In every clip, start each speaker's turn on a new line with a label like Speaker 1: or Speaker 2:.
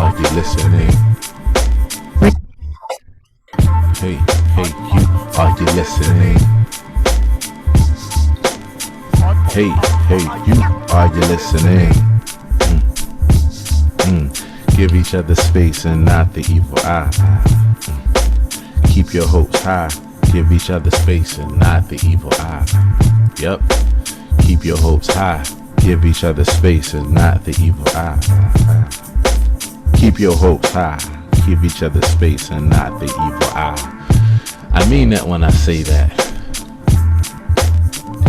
Speaker 1: Are you listening? Hey, you, are you listening? Hey, you, are you listening? Give each other space and not the evil eye. Keep your hopes high. Give each other space and not the evil eye. Yep. Keep your hopes high. Give each other space and not the evil eye. Keep your hopes high. Give each other space and not the evil eye. I mean that when I say that.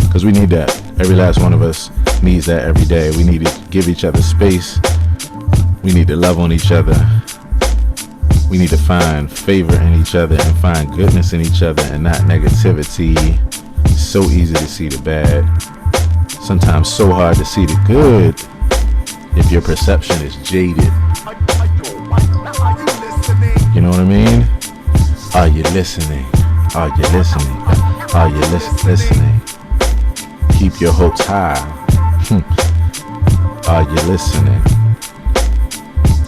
Speaker 1: Because we need that. Every last one of us needs that every day. We need to give each other space. We need to love on each other. We need to find favor in each other and find goodness in each other and not negativity. It's so easy to see the bad. Sometimes so hard to see the good if your perception is jaded. You know what I mean? Are you listening? Are you listening? Are you listening? Keep your hopes high. Are you listening?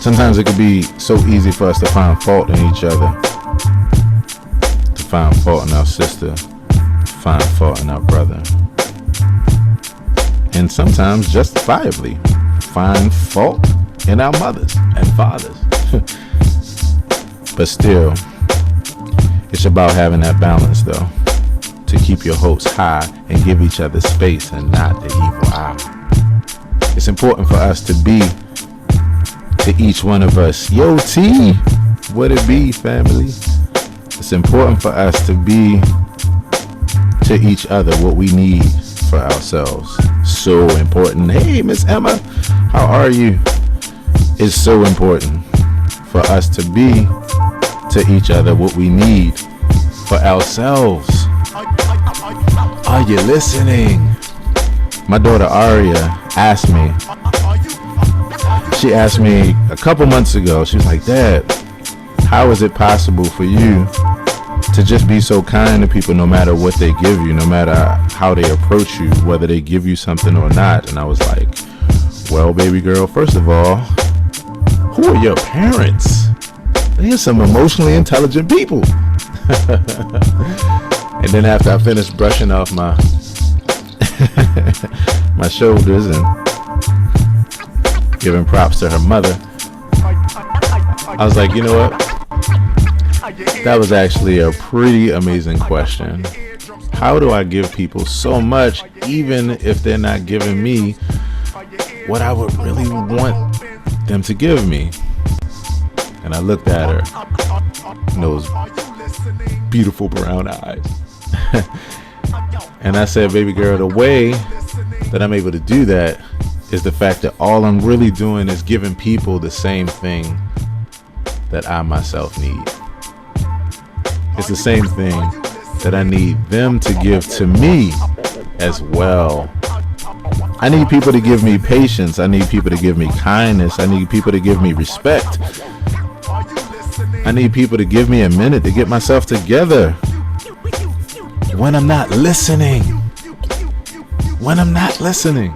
Speaker 1: Sometimes it can be so easy for us to find fault in each other, to find fault in our sister, to find fault in our brother, and sometimes justifiably find fault in our mothers and fathers. But still, it's about having that balance though, to keep your hopes high and give each other space and not the evil eye. It's important for us to be to each one of us. Yo, T, what it be, family? It's important for us to be to each other what we need for ourselves. So important. Hey, Miss Emma, how are you? It's so important for us to be to each other what we need for ourselves. Are you listening? My daughter Aria asked me, she asked me a couple months ago, she was like, Dad, how is it possible for you to just be so kind to people no matter what they give you, no matter how they approach you, whether they give you something or not? And I was like, well, baby girl, first of all, who are your parents? They're some emotionally intelligent people. And then after I finished brushing off my my shoulders and giving props to her mother, I was like, you know what? That was actually a pretty amazing question. How do I give people so much, even if they're not giving me what I would really want them to give me? And I looked at her, and those beautiful brown eyes. And I said, baby girl, the way that I'm able to do that is the fact that all I'm really doing is giving people the same thing that I myself need. It's the same thing that I need them to give to me as well. I need people to give me patience. I need people to give me kindness. I need people to give me respect. I need people to give me a minute to get myself together. When I'm not listening. When I'm not listening.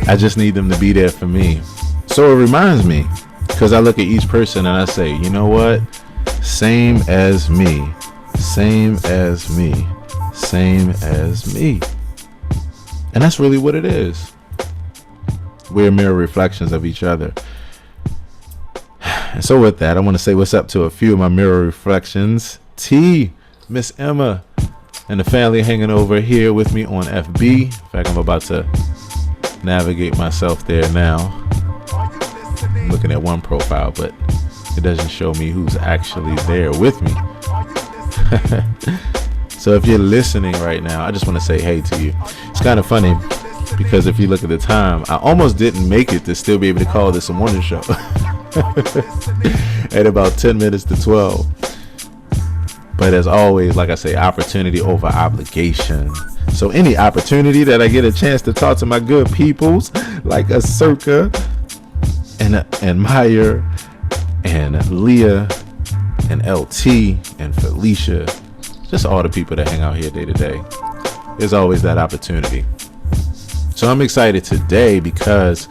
Speaker 1: I just need them to be there for me. So it reminds me, because I look at each person and I say, you know what? Same as me. Same as me. Same as me. And that's really what it is. We're mirror reflections of each other. And so with that, I want to say what's up to a few of my mirror reflections. T, Miss Emma, and the family hanging over here with me on FB. In fact, I'm about to navigate myself there now. I'm looking at one profile, but it doesn't show me who's actually there with me. So if you're listening right now, I just want to say hey to you. It's kind of funny because if you look at the time, I almost didn't make it to still be able to call this a morning show. At about 10 minutes to 12. But as always, like I say, opportunity over obligation. So any opportunity that I get a chance to talk to my good peoples like Circa and Meyer and Leah and LT and Felicia, just all the people that hang out here day to day, there's always that opportunity. So I'm excited today because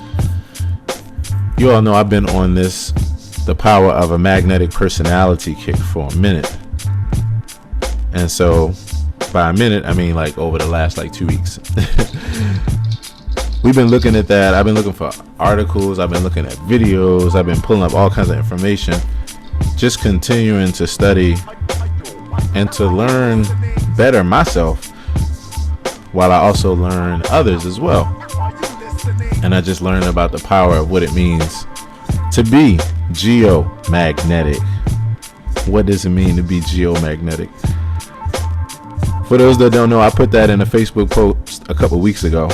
Speaker 1: You all know I've been on the power of a magnetic personality kick for a minute. And so by a minute, I mean like over the last like 2 weeks. We've been looking at that. I've been looking for articles. I've been looking at videos. I've been pulling up all kinds of information, just continuing to study and to learn better myself, while I also learn others as well. And I just learned about the power of what it means to be geomagnetic. What does it mean to be geomagnetic? For those that don't know, I put that in a Facebook post a couple weeks ago,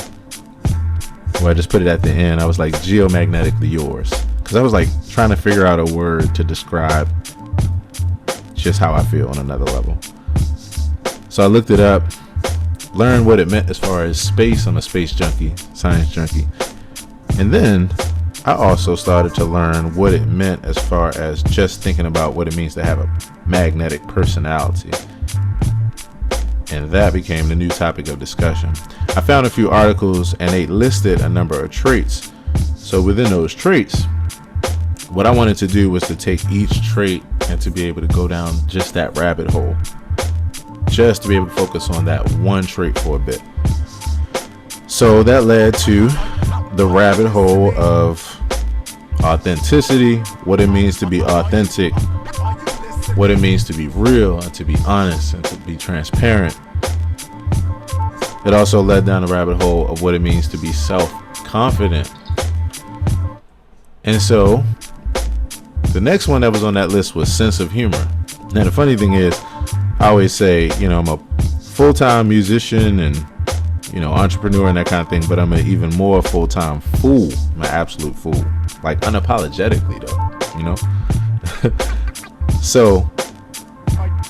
Speaker 1: where I just put it at the end. I was like, geomagnetically yours, because I was like trying to figure out a word to describe just how I feel on another level. So I looked it up, learned what it meant as far as space. I'm a space junkie, science junkie. And then I also started to learn what it meant as far as just thinking about what it means to have a magnetic personality. And that became the new topic of discussion. I found a few articles and they listed a number of traits. So within those traits, what I wanted to do was to take each trait and to be able to go down just that rabbit hole, just to be able to focus on that one trait for a bit. So that led to the rabbit hole of authenticity, what it means to be authentic, what it means to be real and to be honest and to be transparent. It also led down the rabbit hole of what it means to be self-confident. And so the next one that was on that list was sense of humor. Now the funny thing is, I always say, I'm a full-time musician and, entrepreneur and that kind of thing, but I'm an even more full-time fool. I'm an absolute fool. Like unapologetically though, So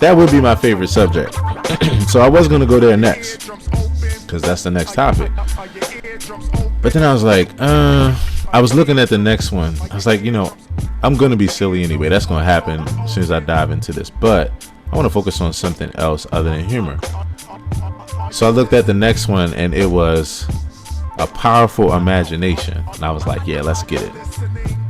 Speaker 1: that would be my favorite subject. So I was going to go there next, because that's the next topic. But then I was like, I was looking at the next one. I was like, I'm going to be silly anyway. That's going to happen as soon as I dive into this. But I want to focus on something else other than humor. So I looked at the next one, and it was a powerful imagination. And I was like, yeah, let's get it.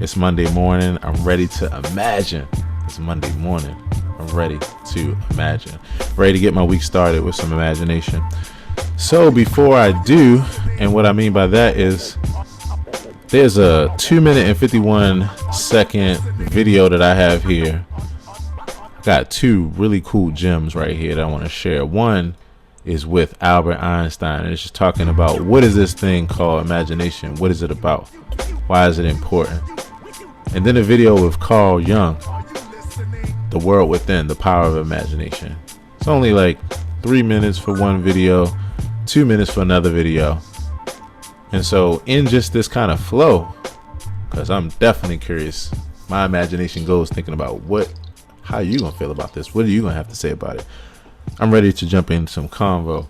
Speaker 1: It's Monday morning. I'm ready to imagine. It's Monday morning. I'm ready to imagine. Ready to get my week started with some imagination. So before I do, and what I mean by that is, there's a 2-minute and 51-second video that I have here. I got two really cool gems right here that I want to share. One is with Albert Einstein, and it's just talking about what is this thing called imagination? What is it about? Why is it important? And then a video with Carl Jung, The World Within, The Power of Imagination. It's only like 3 minutes for one video, 2 minutes for another video. And so in just this kind of flow, because I'm definitely curious, my imagination goes thinking about how you gonna feel about this? What are you gonna have to say about it? I'm ready to jump into some convo.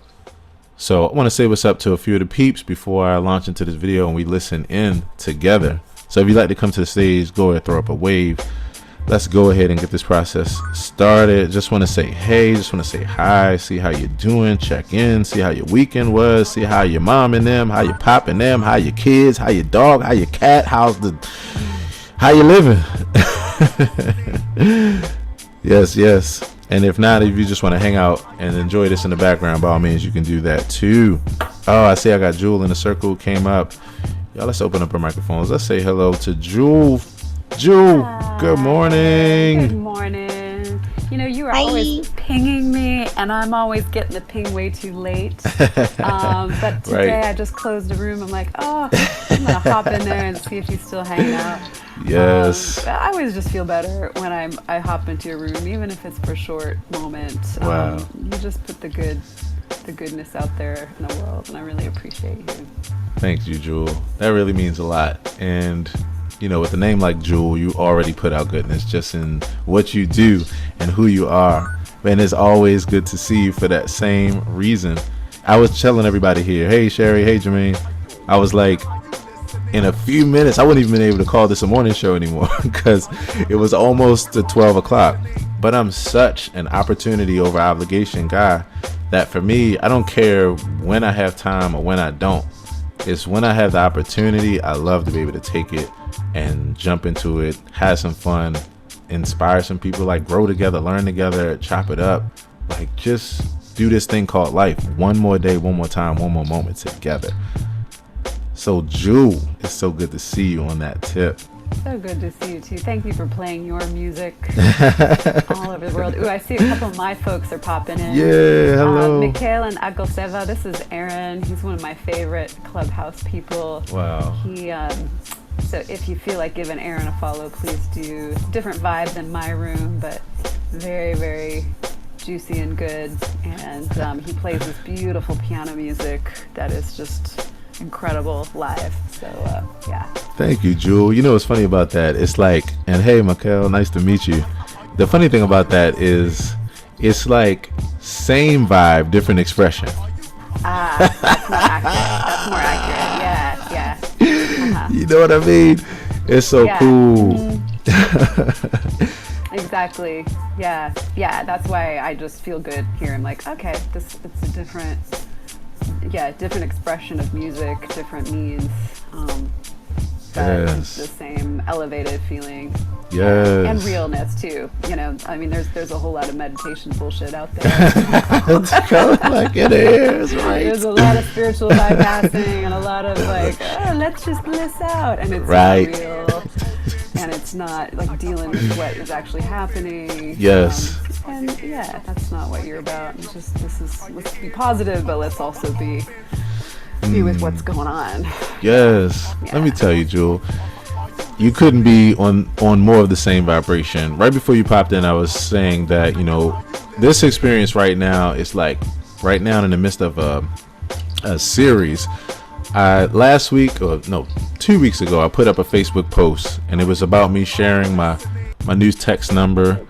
Speaker 1: So I want to say what's up to a few of the peeps before I launch into this video and we listen in together. So if you'd like to come to the stage, go ahead, throw up a wave. Let's go ahead and get this process started. Just want to say hey, just want to say hi, see how you're doing, check in, see how your weekend was, see how your mom and them, how your pop and them, how your kids, how your dog, how your cat, how you living. Yes. And if not, if you just want to hang out and enjoy this in the background, by all means, you can do that too. Oh, I see I got Jewel in the circle, came up. Y'all, let's open up our microphones. Let's say hello to Jewel. Jewel, good morning.
Speaker 2: Good morning. You are always pinging me, and I'm always getting the ping way too late. But today
Speaker 1: Right.
Speaker 2: I just closed the room. I'm like, I'm going to hop in there and see if she's still hanging out.
Speaker 1: Yes.
Speaker 2: I always just feel better when I hop into your room, even if it's for a short moment.
Speaker 1: Wow.
Speaker 2: You just put the goodness out there in the world, and I really appreciate you.
Speaker 1: Thank you, Jewel. That really means a lot. And with a name like Jewel, you already put out goodness just in what you do and who you are. And it's always good to see you for that same reason. I was telling everybody here, hey, Sherry, hey, Jermaine. I was like, in a few minutes, I wouldn't even been able to call this a morning show anymore because it was almost to 12 o'clock. But I'm such an opportunity over obligation guy that for me, I don't care when I have time or when I don't. It's when I have the opportunity, I love to be able to take it and jump into it, have some fun, inspire some people, like grow together, learn together, chop it up, like just do this thing called life. One more day, one more time, one more moment together. So Jewel, it's so good to see you on that tip.
Speaker 2: So good to see you too. Thank you for playing your music all over the world. Ooh, I see a couple of my folks are popping in.
Speaker 1: Yeah, hello.
Speaker 2: Mikhail and Agoseva. This is Aaron. He's one of my favorite Clubhouse people.
Speaker 1: Wow.
Speaker 2: He so if you feel like giving Aaron a follow, please do. Different vibe than my room, but very, very juicy and good. And he plays this beautiful piano music that is just incredible live. So yeah.
Speaker 1: Thank you, Jewel. You know what's funny about that? It's like, and hey, Mikhail, nice to meet you. The funny thing about that is, it's like same vibe, different expression.
Speaker 2: That's more accurate. That's more accurate. Yeah. Uh-huh.
Speaker 1: You know what I mean? It's so cool.
Speaker 2: Mm-hmm. Exactly. Yeah. That's why I just feel good here. I'm like, okay, it's a different expression of music, different means. Yes. The same elevated feeling.
Speaker 1: Yes.
Speaker 2: And realness too. You know, I mean, there's a whole lot of meditation bullshit out there.
Speaker 1: It's kind of like it is, right?
Speaker 2: There's a lot of spiritual bypassing and a lot of like, let's just bliss out, and it's
Speaker 1: right.
Speaker 2: not real, and it's not like dealing with what is actually happening.
Speaker 1: Yes.
Speaker 2: And yeah, that's not what you're about. It's just let's be positive, but let's also be with what's going on.
Speaker 1: Yes. Yeah. Let me tell you, Jewel, you couldn't be on more of the same vibration. Right before you popped in, I was saying that, you know, this experience right now is like right now in the midst of a series. 2 weeks ago, I put up a Facebook post, and it was about me sharing my new text number,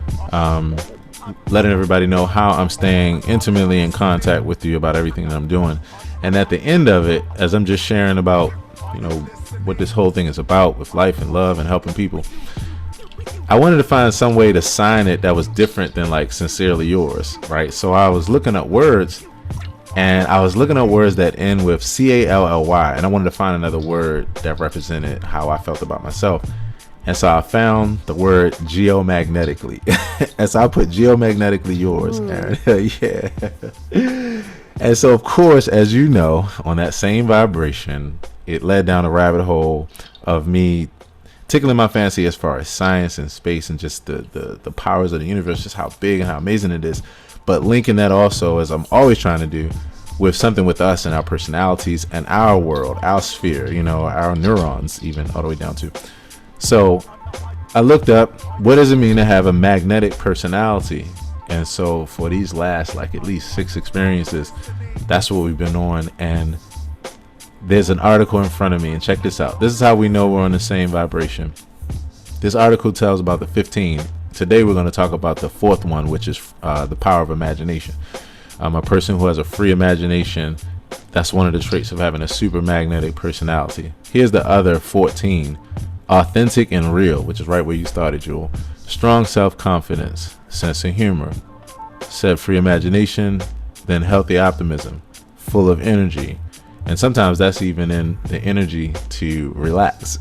Speaker 1: letting everybody know how I'm staying intimately in contact with you about everything that I'm doing. And at the end of it, as I'm just sharing about, you know, what this whole thing is about with life and love and helping people, I wanted to find some way to sign it that was different than like sincerely yours, right? So I was looking at words, and I was looking at words that end with CALLY, and I wanted to find another word that represented how I felt about myself. And so I found the word geomagnetically. And so I put geomagnetically yours, Aaron. Yeah. And so, of course, as you know, on that same vibration, it led down a rabbit hole of me tickling my fancy as far as science and space and just the powers of the universe, just how big and how amazing it is. But linking that also, as I'm always trying to do, with something with us and our personalities and our world, our sphere, you know, our neurons, even all the way down to. So I looked up, what does it mean to have a magnetic personality? And so for these last like at least 6 experiences, that's what we've been on. And there's an article in front of me, and check this out. This is how we know we're on the same vibration. This article tells about the 15. Today we're going to talk about the 4th one, which is the power of imagination. A person who has a free imagination, that's one of the traits of having a super magnetic personality. Here's the other 14. Authentic and real, which is right where you started, Jewel. Strong self-confidence, sense of humor, said free imagination, then healthy optimism, full of energy. And sometimes that's even in the energy to relax.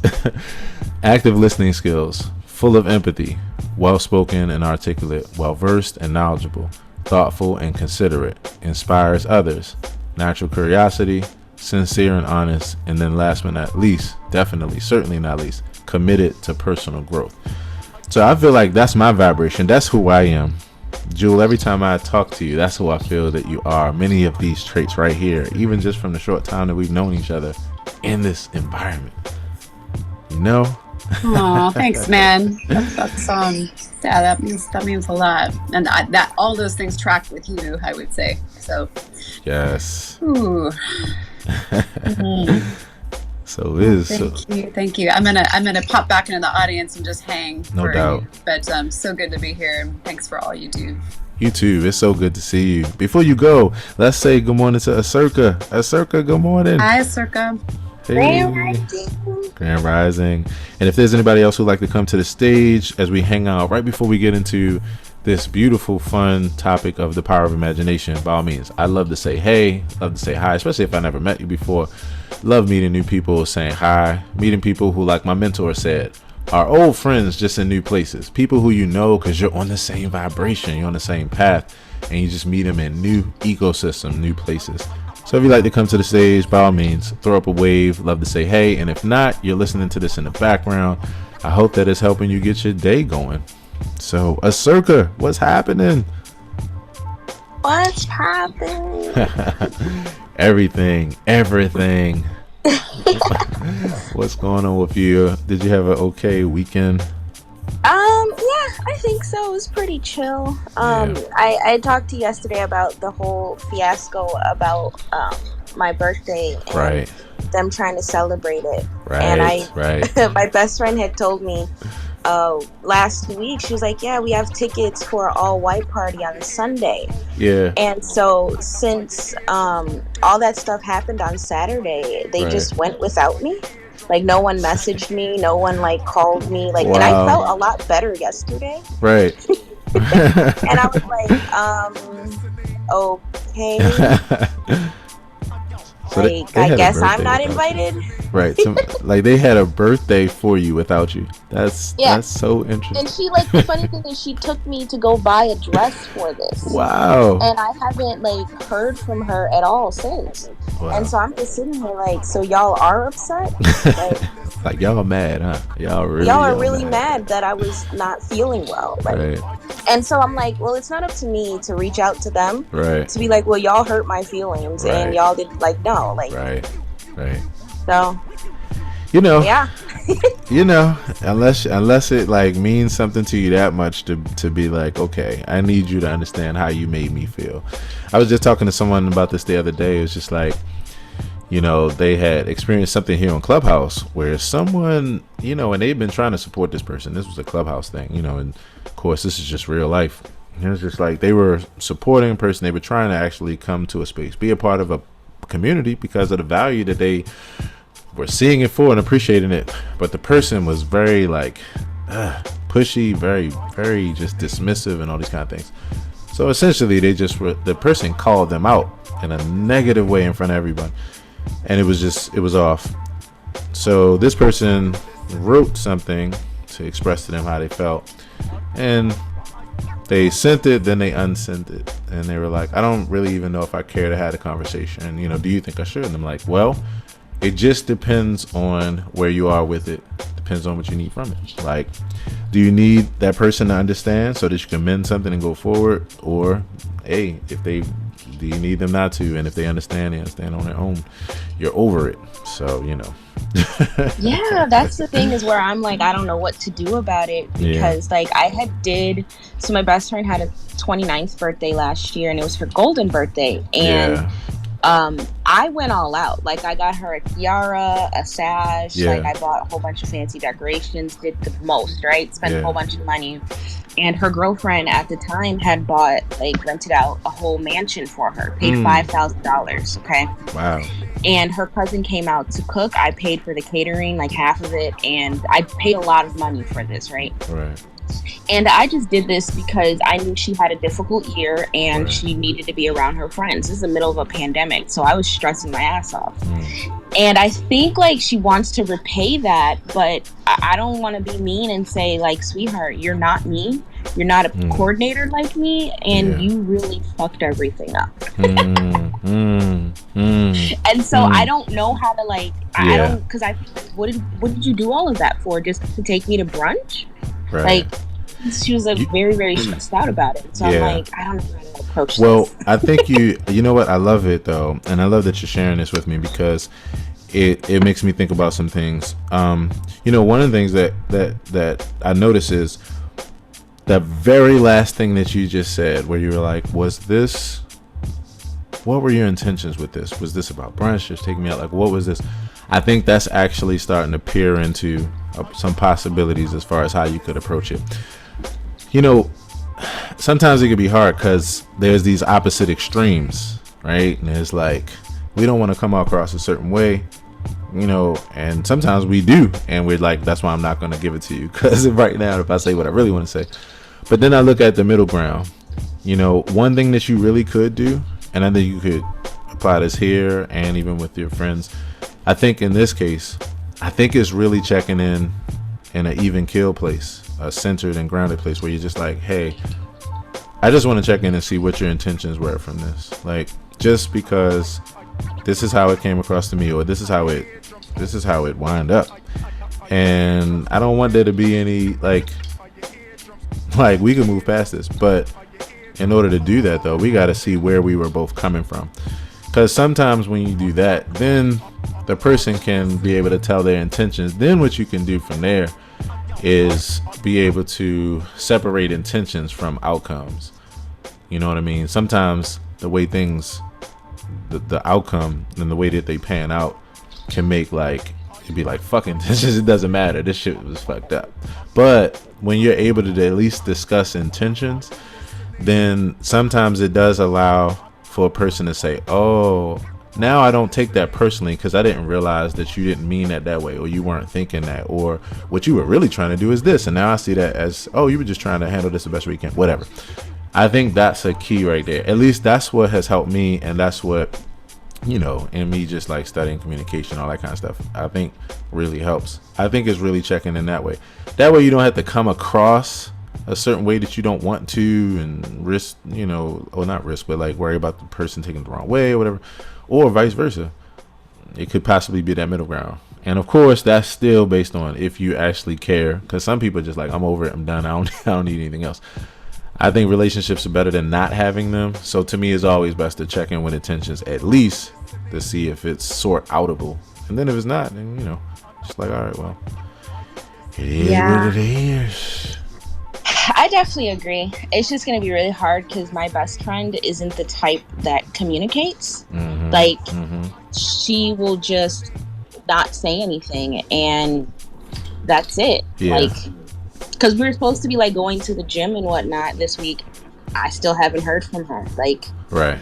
Speaker 1: Active listening skills, full of empathy, well-spoken and articulate, well-versed and knowledgeable, thoughtful and considerate, inspires others, natural curiosity, sincere and honest, and then last but not least, definitely, certainly not least, committed to personal growth. So I feel like that's my vibration. That's who I am. Jewel, every time I talk to you, that's who I feel that you are. Many of these traits right here, even just from the short time that we've known each other in this environment. You know?
Speaker 3: Oh, thanks, man. That means a lot. And that all those things track with you, I would say. So
Speaker 1: yes.
Speaker 3: Ooh.
Speaker 1: So it is.
Speaker 3: Thank you. I'm gonna pop back into the audience and just hang.
Speaker 1: No doubt.
Speaker 3: But so good to be here. Thanks for all you do.
Speaker 1: You too. It's so good to see you. Before you go, let's say good morning to Asurka. Asurka, good morning.
Speaker 3: Hi, Asurka.
Speaker 1: Hey. Grand Rising. And if there's anybody else who'd like to come to the stage as we hang out right before we get into this beautiful, fun topic of the power of imagination, by all means, I love to say hey, love to say hi, especially if I never met you before. Love meeting new people, saying hi, meeting people who, like my mentor said, are old friends just in new places. People who you know because you're on the same vibration, you're on the same path, and you just meet them in new ecosystem, new places. So if you'd like to come to the stage, by all means, throw up a wave. Love to say hey. And if not, you're listening to this in the background. I hope that it's helping you get your day going. So, Acirca, what's happening?
Speaker 4: What's happening?
Speaker 1: Everything. What's going on with you? Did you have an okay weekend?
Speaker 4: Yeah, I think so. It was pretty chill. I talked to you yesterday about the whole fiasco about my birthday and
Speaker 1: Right.
Speaker 4: them trying to celebrate it.
Speaker 1: Right.
Speaker 4: And my best friend had told me last week, she was like, yeah, we have tickets for an all-white party on Sunday.
Speaker 1: Yeah.
Speaker 4: And so since all that stuff happened on Saturday, they just went without me. Like, no one messaged me, no one like called me, like, and I felt a lot better yesterday.
Speaker 1: Right.
Speaker 4: And I was like, okay.
Speaker 1: So
Speaker 4: like,
Speaker 1: they
Speaker 4: I
Speaker 1: had a
Speaker 4: guess I'm
Speaker 1: birthday
Speaker 4: not
Speaker 1: without
Speaker 4: invited.
Speaker 1: you. Right. So, like, they had a birthday for you without you. That's so interesting.
Speaker 4: And she, like, the funny thing is she took me to go buy a dress for this.
Speaker 1: Wow.
Speaker 4: And I haven't, like, heard from her at all since. Wow. And so I'm just sitting here like, so y'all are upset?
Speaker 1: Like y'all are mad, huh? Y'all
Speaker 4: are really mad that I was not feeling well. Like, and so I'm like, well, it's not up to me to reach out to them. Right. To be like, well, y'all hurt my feelings and y'all did, like, no. Like, right. So,
Speaker 1: you know,
Speaker 4: yeah.
Speaker 1: You know, unless it like means something to you that much to be like, okay, I need you to understand how you made me feel. I was just talking to someone about this the other day. It was just like, you know, they had experienced something here on Clubhouse where someone, you know, and they've been trying to support this person. This was a Clubhouse thing, you know, and of course this is just real life. And it's just like they were supporting a person. They were trying to actually come to a space, be a part of a community because of the value that they were seeing it for and appreciating it. But the person was very like pushy, very, very just dismissive and all these kind of things. So essentially they just were, the person called them out in a negative way in front of everyone. And it was off. So this person wrote something to express to them how they felt. And they sent it, then they unsent it. And they were like, I don't really even know if I care to have a conversation. You know, do you think I should? And I'm like, well, it just depends on where you are with it. Depends on what you need from it. Like, do you need that person to understand so that you can mend something and go forward? Or, hey, do you need them not to? And if they understand on their own. You're over it. So, you know.
Speaker 4: Yeah, that's the thing is where I'm like, I don't know what to do about it because like so my best friend had a 29th birthday last year and it was her golden birthday. And I went all out. Like, I got her a tiara, a sash. Like, I bought a whole bunch of fancy decorations, did the most, right? Spent a whole bunch of money. And her girlfriend at the time had rented out a whole mansion for her, paid $5,000, okay?
Speaker 1: Wow.
Speaker 4: And her cousin came out to cook. I paid for the catering, like half of it. And I paid a lot of money for this, right?
Speaker 1: Right.
Speaker 4: And I just did this because I knew she had a difficult year and she needed to be around her friends. This is the middle of a pandemic, so I was stressing my ass off. And I think like she wants to repay that, but I don't want to be mean and say like, sweetheart, you're not me. You're not a coordinator like me, and you really fucked everything up. And so I don't know how to like. I don't because what did you do all of that for? Just to take me to brunch? Right. Like, she was like very, very stressed out about it. So I'm like, I don't know how to approach this.
Speaker 1: Well, I think you know what? I love it though. And I love that you're sharing this with me because it makes me think about some things. You know, one of the things that I notice is the very last thing that you just said where you were like, what were your intentions with this? Was this about brunch? Just take me out? Like, what was this? I think that's actually starting to peer into some possibilities as far as how you could approach it. You know, sometimes it can be hard because there's these opposite extremes, right? And it's like, we don't want to come across a certain way, you know, and sometimes we do. And we're like, that's why I'm not going to give it to you. Because right now, if I say what I really want to say. But then I look at the middle ground. You know, one thing that you really could do, and I think you could apply this here and even with your friends, I think in this case, I think it's really checking in an even keel place, a centered and grounded place where you're just like, hey, I just want to check in and see what your intentions were from this. Like, just because this is how it came across to me, or this is how it wind up, and I don't want there to be any like we can move past this, but in order to do that though, we got to see where we were both coming from, because sometimes when you do that, then the person can be able to tell their intentions. Then what you can do from there is be able to separate intentions from outcomes. You know what I mean? Sometimes the way things, the outcome and the way that they pan out can make like it'd be like fucking this just, it doesn't matter, this shit was fucked up. But when you're able to at least discuss intentions, then sometimes it does allow for a person to say, oh, now I don't take that personally because I didn't realize that you didn't mean that way, or you weren't thinking that, or what you were really trying to do is this, and now I see that as, oh, you were just trying to handle this the best way you can, whatever. I think that's a key right there. At least that's what has helped me, and that's what, you know, and me just like studying communication, all that kind of stuff, I think really helps. I think it's really checking in that way. That way you don't have to come across a certain way that you don't want to and risk, you know, or not risk, but like worry about the person taking it the wrong way or whatever, or vice versa. It could possibly be that middle ground. And of course, that's still based on if you actually care, because some people are just like, I'm over it, I'm done, I don't need anything else. I think relationships are better than not having them. So to me, it's always best to check in with intentions, at least to see if it's sort outable. And then if it's not, then, you know, just like, all right, well, it is what it is.
Speaker 4: I definitely agree. It's just going to be really hard because my best friend isn't the type that communicates. Like, she will just not say anything, and that's it. Like, because we were supposed to be like going to the gym and whatnot this week. I still haven't heard from her. Like, right.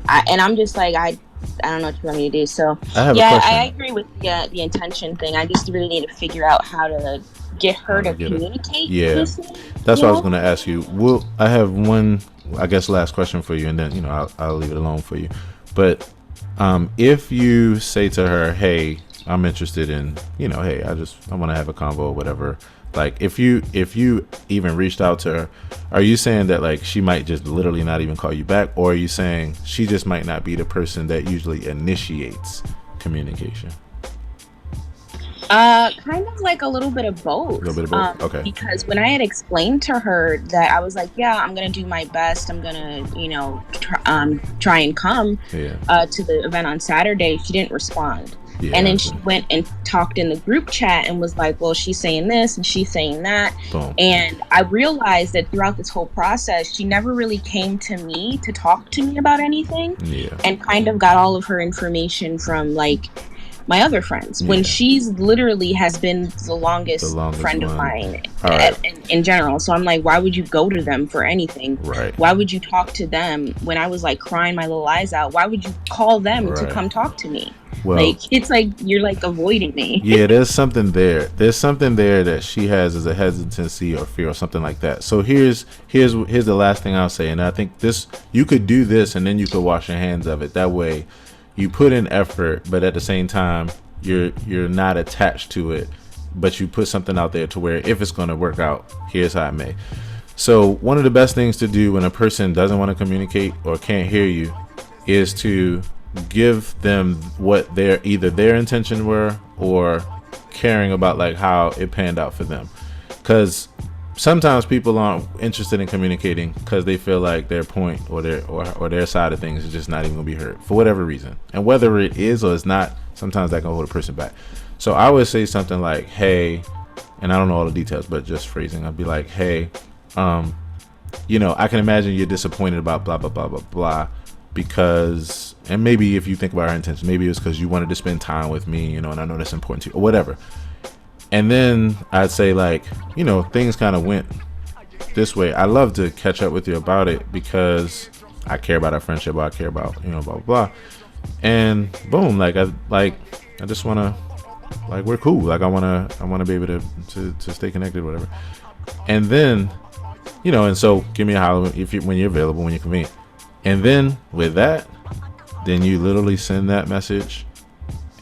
Speaker 4: And I'm just like, I don't know what you want me to do. So I agree with the intention thing. I just really need to figure out how to get her to communicate.
Speaker 1: That's what I was going to ask you. I have one, I guess, last question for you, and then, you know, I'll leave it alone for you. But if you say to her, hey, I'm interested in, you know, hey, I want to have a convo or whatever. Like, if you even reached out to her, are you saying that like she might just literally not even call you back, or are you saying she just might not be the person that usually initiates communication?
Speaker 4: Kind of like a little bit of both. Okay. Because when I had explained to her that I was like, yeah, I'm gonna do my best, I'm gonna, you know, try and come to the event on Saturday, she didn't respond. And then she went and talked in the group chat and was like, well, she's saying this and she's saying that. Boom. And I realized that throughout this whole process, she never really came to me to talk to me about anything. And kind of got all of her information from like my other friends, when she's literally has been the longest friend of mine in general. So I'm like, why would you go to them for anything? Why would you talk to them when I was like crying my little eyes out? Why would you call them to come talk to me? Well, like, it's like you're like avoiding me.
Speaker 1: There's something there. There's something there that she has as a hesitancy or fear or something like that. So here's the last thing I'll say, and I think this, you could do this and then you could wash your hands of it. That way you put in effort, but at the same time you're not attached to it, but you put something out there to where if it's going to work out, here's how it may. So one of the best things to do when a person doesn't want to communicate or can't hear you is to give them what either their intention were or caring about like how it panned out for them. Because sometimes people aren't interested in communicating because they feel like their point or their side of things is just not even gonna be heard for whatever reason. And whether it is or it's not, sometimes that can hold a person back. So I would say something like, hey, and I don't know all the details, but just phrasing, I'd be like, hey, you know, I can imagine you're disappointed about blah blah blah blah blah, because, and maybe if you think about our intention, maybe it's because you wanted to spend time with me, you know, and I know that's important to you or whatever. And then I'd say like, you know, things kind of went this way. I love to catch up with you about it because I care about our friendship, I care about, you know, blah blah blah. And boom, I just want to, like, we're cool, like I want to be able to stay connected, whatever. And then, and so give me a holler when you're available, when you're convenient. And then with that, then you literally send that message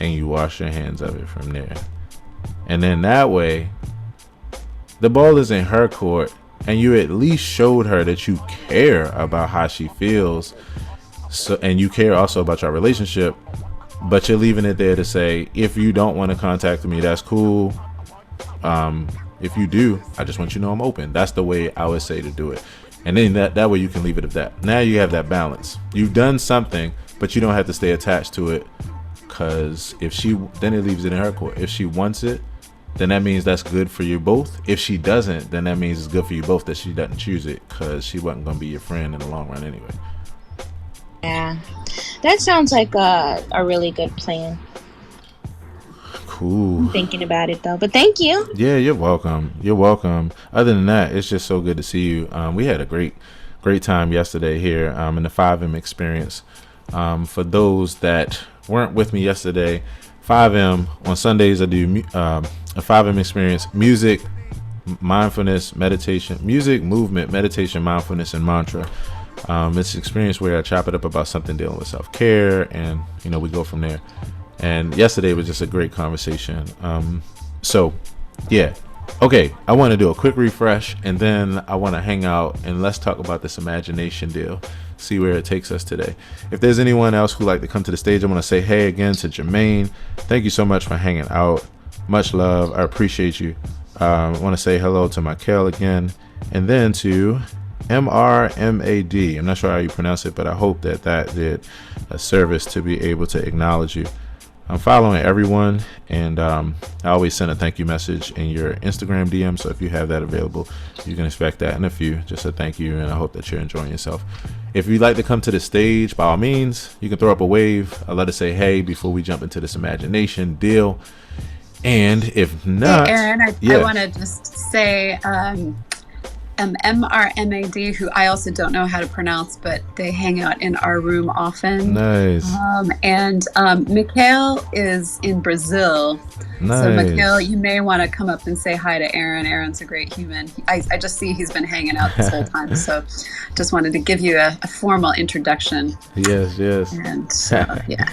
Speaker 1: and you wash your hands of it from there. And then that way, the ball is in her court, and you at least showed her that you care about how she feels. So, and you care also about your relationship, but you're leaving it there to say, if you don't want to contact me, that's cool. If you do, I just want you to know I'm open. That's the way I would say to do it. And then that way you can leave it at that. Now you have that balance. You've done something, but you don't have to stay attached to it, because then it leaves it in her court. If she wants it, then that means that's good for you both. If she doesn't, then that means it's good for you both that she doesn't choose it, because she wasn't going to be your friend in the long run anyway.
Speaker 4: Yeah, that sounds like a really good plan.
Speaker 1: Cool.
Speaker 4: I'm thinking about it though, but thank you.
Speaker 1: Yeah, you're welcome. You're welcome. Other than that, it's just so good to see you. We had a great time yesterday here in the 5M experience. For those that weren't with me yesterday, 5M on Sundays, I do a 5M experience: music, mindfulness, meditation, music, movement, meditation, mindfulness, and mantra. It's an experience where I chop it up about something dealing with self-care, and we go from there. And yesterday was just a great conversation. So yeah, okay, I want to do a quick refresh, and then I want to hang out and let's talk about this imagination deal, see where it takes us today. If there's anyone else who'd like to come to the stage, I want to say hey again to Jermaine. Thank you so much for hanging out. Much love. I appreciate you. I want to say hello to Michael again, and then to MRMAD. I'm not sure how you pronounce it, but I hope that did a service to be able to acknowledge you. I'm following everyone, and I always send a thank you message in your Instagram DM, so if you have that available, you can expect that in a few. Just a thank you, and I hope that you're enjoying yourself. If you'd like to come to the stage, by all means, you can throw up a wave. I'll let us say hey before we jump into this imagination deal. And if not,
Speaker 3: hey, Aaron, I want to just say MRMAD, who I also don't know how to pronounce, but they hang out in our room often.
Speaker 1: Nice.
Speaker 3: And Mikhail is in Brazil.
Speaker 1: Nice.
Speaker 3: So Mikhail, you may want to come up and say hi to Aaron. Aaron's a great human. I just see he's been hanging out this whole time. So just wanted to give you a formal introduction.
Speaker 1: Yes.
Speaker 3: And yeah.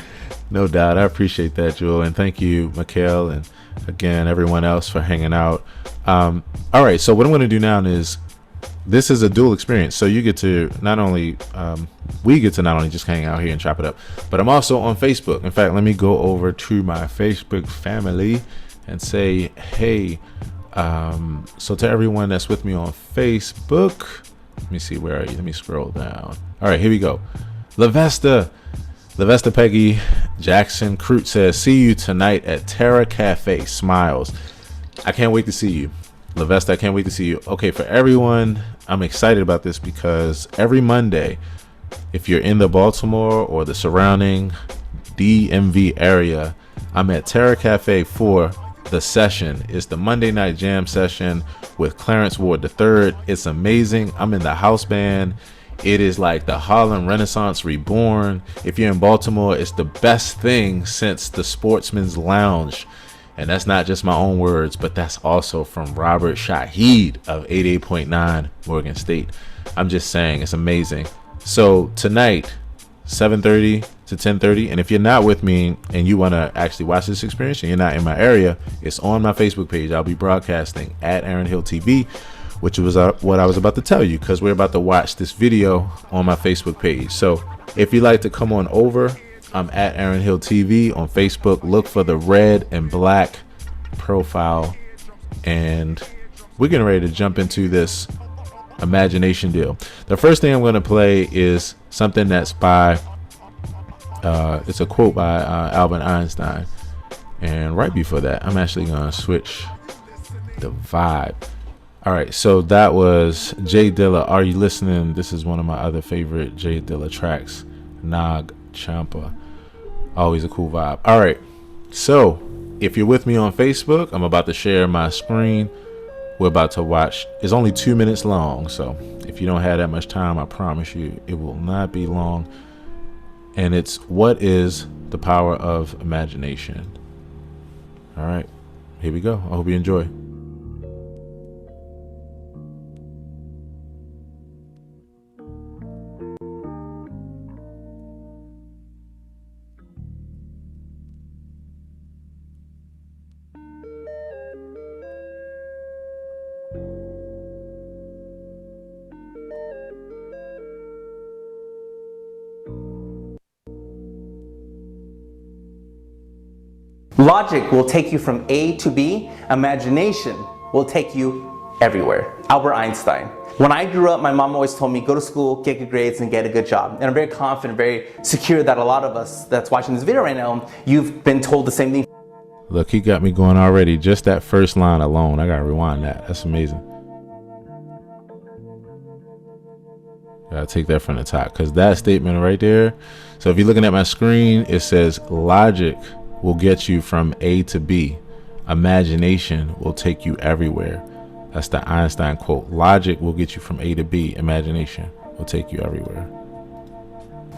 Speaker 1: No doubt. I appreciate that, Jewel. And thank you, Mikhail, and again, everyone else for hanging out. All right. So what I'm going to do now is, this is a dual experience. So you get to we get to not only just hang out here and chop it up, but I'm also on Facebook. In fact, let me go over to my Facebook family and say, hey, so to everyone that's with me on Facebook, let me see, where are you? Let me scroll down. All right, here we go. Lavesta Peggy Jackson Crute says, see you tonight at Terra Cafe. Smiles. I can't wait to see you. Lavesta, I can't wait to see you. Okay, for everyone, I'm excited about this because every Monday, if you're in the Baltimore or the surrounding DMV area, I'm at Terra Cafe for the session. It's the Monday night jam session with Clarence Ward III. It's amazing. I'm in the house band. It is like the Harlem Renaissance reborn. If you're in Baltimore, it's the best thing since the Sportsman's Lounge. And that's not just my own words, but that's also from Robert Shaheed of 88.9 Morgan State. I'm just saying, it's amazing. So tonight, 7:30 to 10:30. And if you're not with me and you want to actually watch this experience and you're not in my area, it's on my Facebook page. I'll be broadcasting at aaronhilltv, which was what I was about to tell you, because we're about to watch this video on my Facebook page. So if you'd like to come on over, I'm at Aaron Hill TV on Facebook. Look for the red and black profile, and we're getting ready to jump into this imagination deal. The first thing I'm going to play is something that's by it's a quote by Albert Einstein, and right before that, I'm actually going to switch the vibe. All right, so that was Jay Dilla, Are You Listening? This is one of my other favorite Jay Dilla tracks, Nag Champa. Always a cool vibe. All right, so if you're with me on Facebook, I'm about to share my screen. We're about to watch. It's only 2 minutes long, so if you don't have that much time, I promise you it will not be long. And it's What is the Power of Imagination? All right, here we go. I hope you enjoy.
Speaker 5: Logic will take you from A to B. Imagination will take you everywhere. Albert Einstein. When I grew up, my mom always told me, go to school, get good grades, and get a good job. And I'm very confident, very secure that a lot of us that's watching this video right now, you've been told the same thing.
Speaker 1: Look, he got me going already. Just that first line alone. I gotta rewind that. That's amazing. Gotta take that from the top, because that statement right there. So if you're looking at my screen, it says logic will get you from A to B. Imagination will take you everywhere. That's the Einstein quote. Logic will get you from A to B. Imagination will take you everywhere.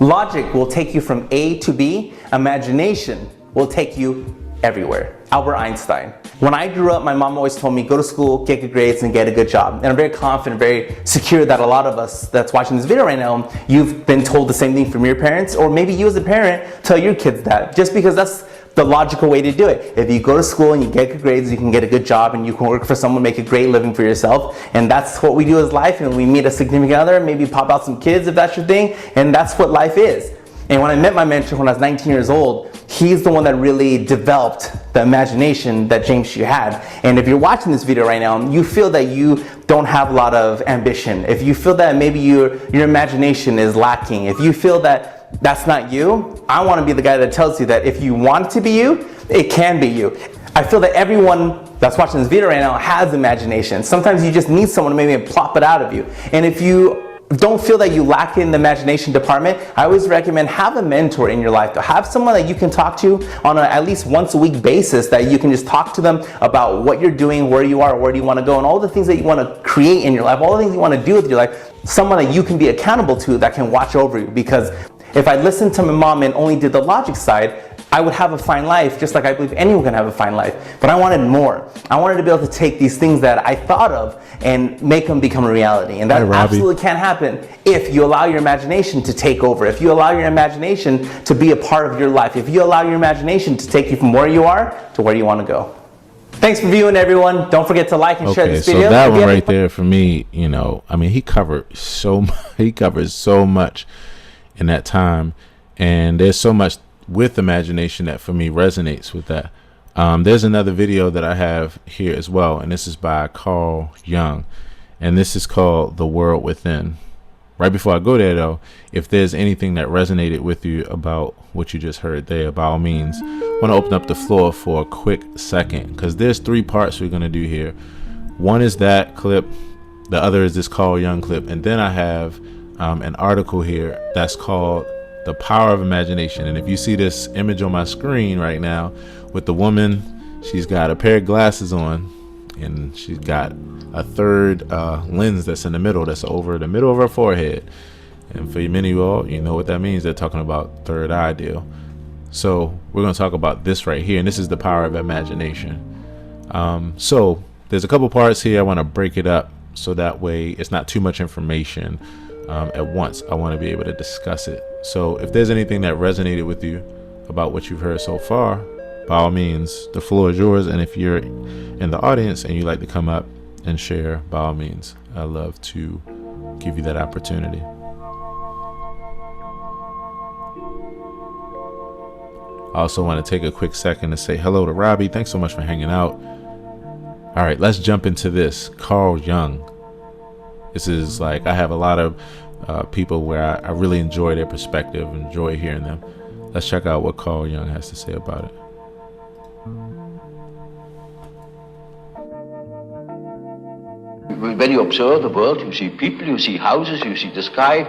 Speaker 5: Logic will take you from A to B. Imagination will take you everywhere. Albert Einstein. When I grew up, my mom always told me, go to school, get good grades, and get a good job. And I'm very confident, very secure that a lot of us that's watching this video right now, you've been told the same thing from your parents, or maybe you as a parent tell your kids that, just because that's the logical way to do it. If you go to school and you get good grades, you can get a good job and you can work for someone, make a great living for yourself. And that's what we do as life. And we meet a significant other, maybe pop out some kids if that's your thing. And that's what life is. And when I met my mentor when I was 19 years old, he's the one that really developed the imagination that James Hsu had. And if you're watching this video right now, you feel that you don't have a lot of ambition, if you feel that maybe your imagination is lacking, if you feel that that's not you, I want to be the guy that tells you that if you want it to be you, it can be you. I feel that everyone that's watching this video right now has imagination. Sometimes you just need someone to maybe plop it out of you. And if you don't feel that you lack in the imagination department, I always recommend have a mentor in your life. Have someone that you can talk to on at least once a week basis, that you can just talk to them about what you're doing, where you are, where do you want to go, and all the things that you want to create in your life, all the things you want to do with your life. Someone that you can be accountable to that can watch over you. Because if I listened to my mom and only did the logic side, I would have a fine life, just like I believe anyone can have a fine life. But I wanted more. I wanted to be able to take these things that I thought of and make them become a reality. And that absolutely can't happen if you allow your imagination to take over, if you allow your imagination to be a part of your life, if you allow your imagination to take you from where you are to where you want to go. Thanks for viewing, everyone. Don't forget to like and share this video.
Speaker 1: So that one right there for me, you know, I mean, he covered so much in that time, and there's so much with imagination that for me resonates with that. There's another video that I have here as well, and this is by Carl Jung, and this is called The World Within. Right before I go there though, if there's anything that resonated with you about what you just heard there, by all means, I want to open up the floor for a quick second, because there's 3 parts we're going to do here. One is that clip, the other is this Carl Jung clip, and then I have an article here that's called The Power of Imagination. And if you see this image on my screen right now with the woman, she's got a pair of glasses on and she's got a third lens that's in the middle, that's over the middle of her forehead. And for many of you all, you know what that means. They're talking about third eye deal. So we're going to talk about this right here, and this is the power of imagination. So there's a couple parts here. I want to break it up so that way it's not too much information at once. I want to be able to discuss it. So if there's anything that resonated with you about what you've heard so far, by all means, the floor is yours. And if you're in the audience and you'd like to come up and share, by all means, I'd love to give you that opportunity. I also want to take a quick second to say hello to Robbie. Thanks so much for hanging out. All right, let's jump into this. Carl Jung. This is like, I have a lot of people where I really enjoy their perspective, enjoy hearing them. Let's check out what Carl Jung has to say about it.
Speaker 6: When you observe the world, you see people, you see houses, you see the sky,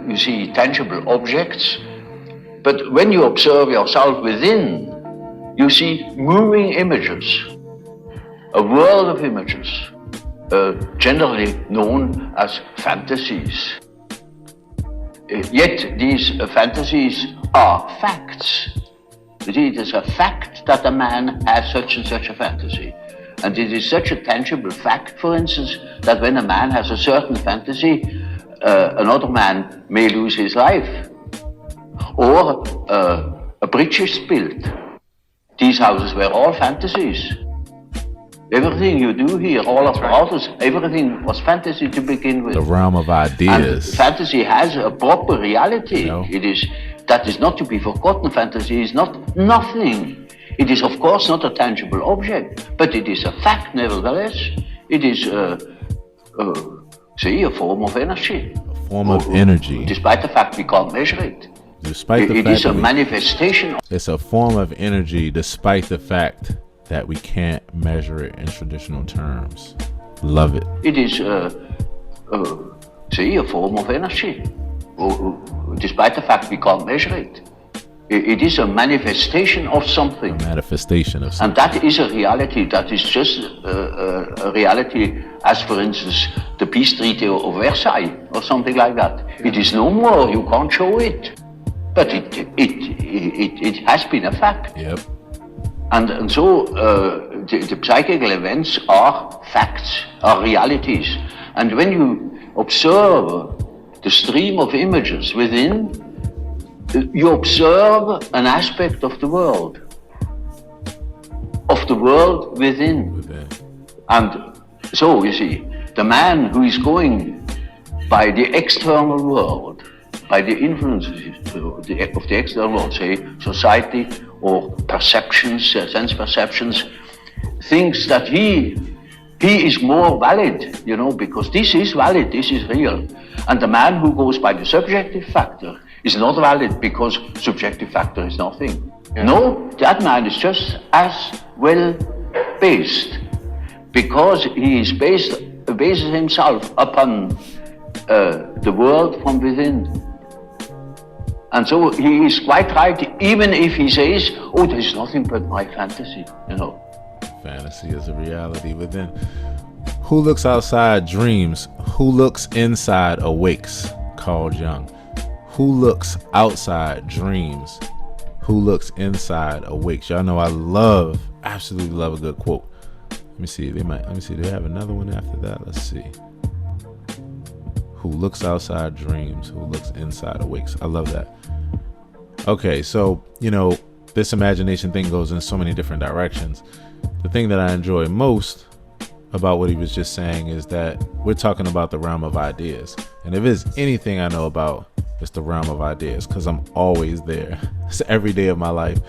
Speaker 6: you see tangible objects. But when you observe yourself within, you see moving images, a world of images, generally known as fantasies. Yet these fantasies are facts. It is a fact that a man has such and such a fantasy. And it is such a tangible fact, for instance, that when a man has a certain fantasy, another man may lose his life. Or a bridge is built. These houses were all fantasies. Everything you do here, all of houses, everything was fantasy to begin with.
Speaker 1: The realm of ideas.
Speaker 6: And fantasy has a proper reality.
Speaker 1: No.
Speaker 6: That is not to be forgotten. Fantasy is not nothing. It is, of course, not a tangible object, but it is a fact nevertheless. It is, say, a form of energy.
Speaker 1: A form of energy.
Speaker 6: Despite the fact we can't measure it.
Speaker 1: Despite the
Speaker 6: it
Speaker 1: fact
Speaker 6: is a manifestation.
Speaker 1: It's a form of energy despite the fact that we can't measure it in traditional terms. Love it.
Speaker 6: It is, say, a form of energy. Despite the fact we can't measure it. It is a manifestation of something.
Speaker 1: A manifestation of something.
Speaker 6: And that is a reality. That is just a reality as, for instance, the peace treaty of Versailles or something like that. It is no more. You can't show it. But it has been a fact.
Speaker 1: Yep.
Speaker 6: And so the psychical events are facts, are realities. And when you observe the stream of images within, you observe an aspect of the world within. And so, you see, the man who is going by the external world, by the influences of the external world, say society or perceptions, sense perceptions, thinks that he is more valid, because this is valid, this is real. And the man who goes by the subjective factor is not valid because subjective factor is nothing. Yeah. No, that man is just as well based because he is bases himself upon the world from within. And so he is quite right, even if he says, oh, there's nothing but my fantasy,
Speaker 1: Fantasy is a reality within. Who looks outside dreams? Who looks inside awakes? Carl Jung. Who looks outside dreams? Who looks inside awakes? Y'all know I absolutely love a good quote. Let me see. Do they have another one after that? Let's see. Who looks outside dreams? Who looks inside awakes? I love that. Okay, so, this imagination thing goes in so many different directions. The thing that I enjoy most about what he was just saying is that we're talking about the realm of ideas. And if there's anything I know about, it's the realm of ideas, because I'm always there. It's every day of my life.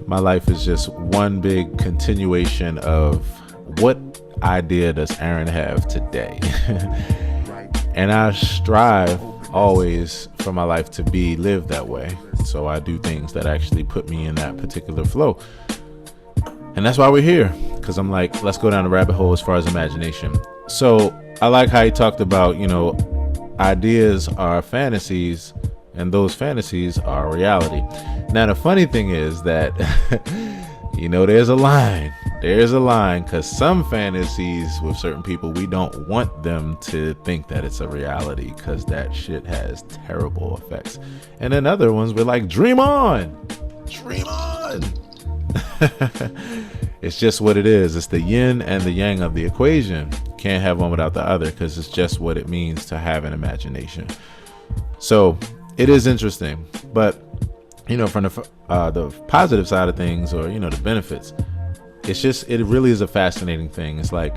Speaker 1: My life is just one big continuation of what idea does Aaron have today? And I strive always for my life to be lived that way. So I do things that actually put me in that particular flow. And that's why we're here, because I'm like, let's go down the rabbit hole as far as imagination. So I like how he talked about, ideas are fantasies and those fantasies are reality. Now, the funny thing is that, there's a line, because some fantasies with certain people, we don't want them to think that it's a reality because that shit has terrible effects. And then other ones, we're like, dream on. It's just what it is. It's the yin and the yang of the equation. Can't have one without the other because it's just what it means to have an imagination. So it is interesting, but from the positive side of things, or the benefits, it really is a fascinating thing. It's like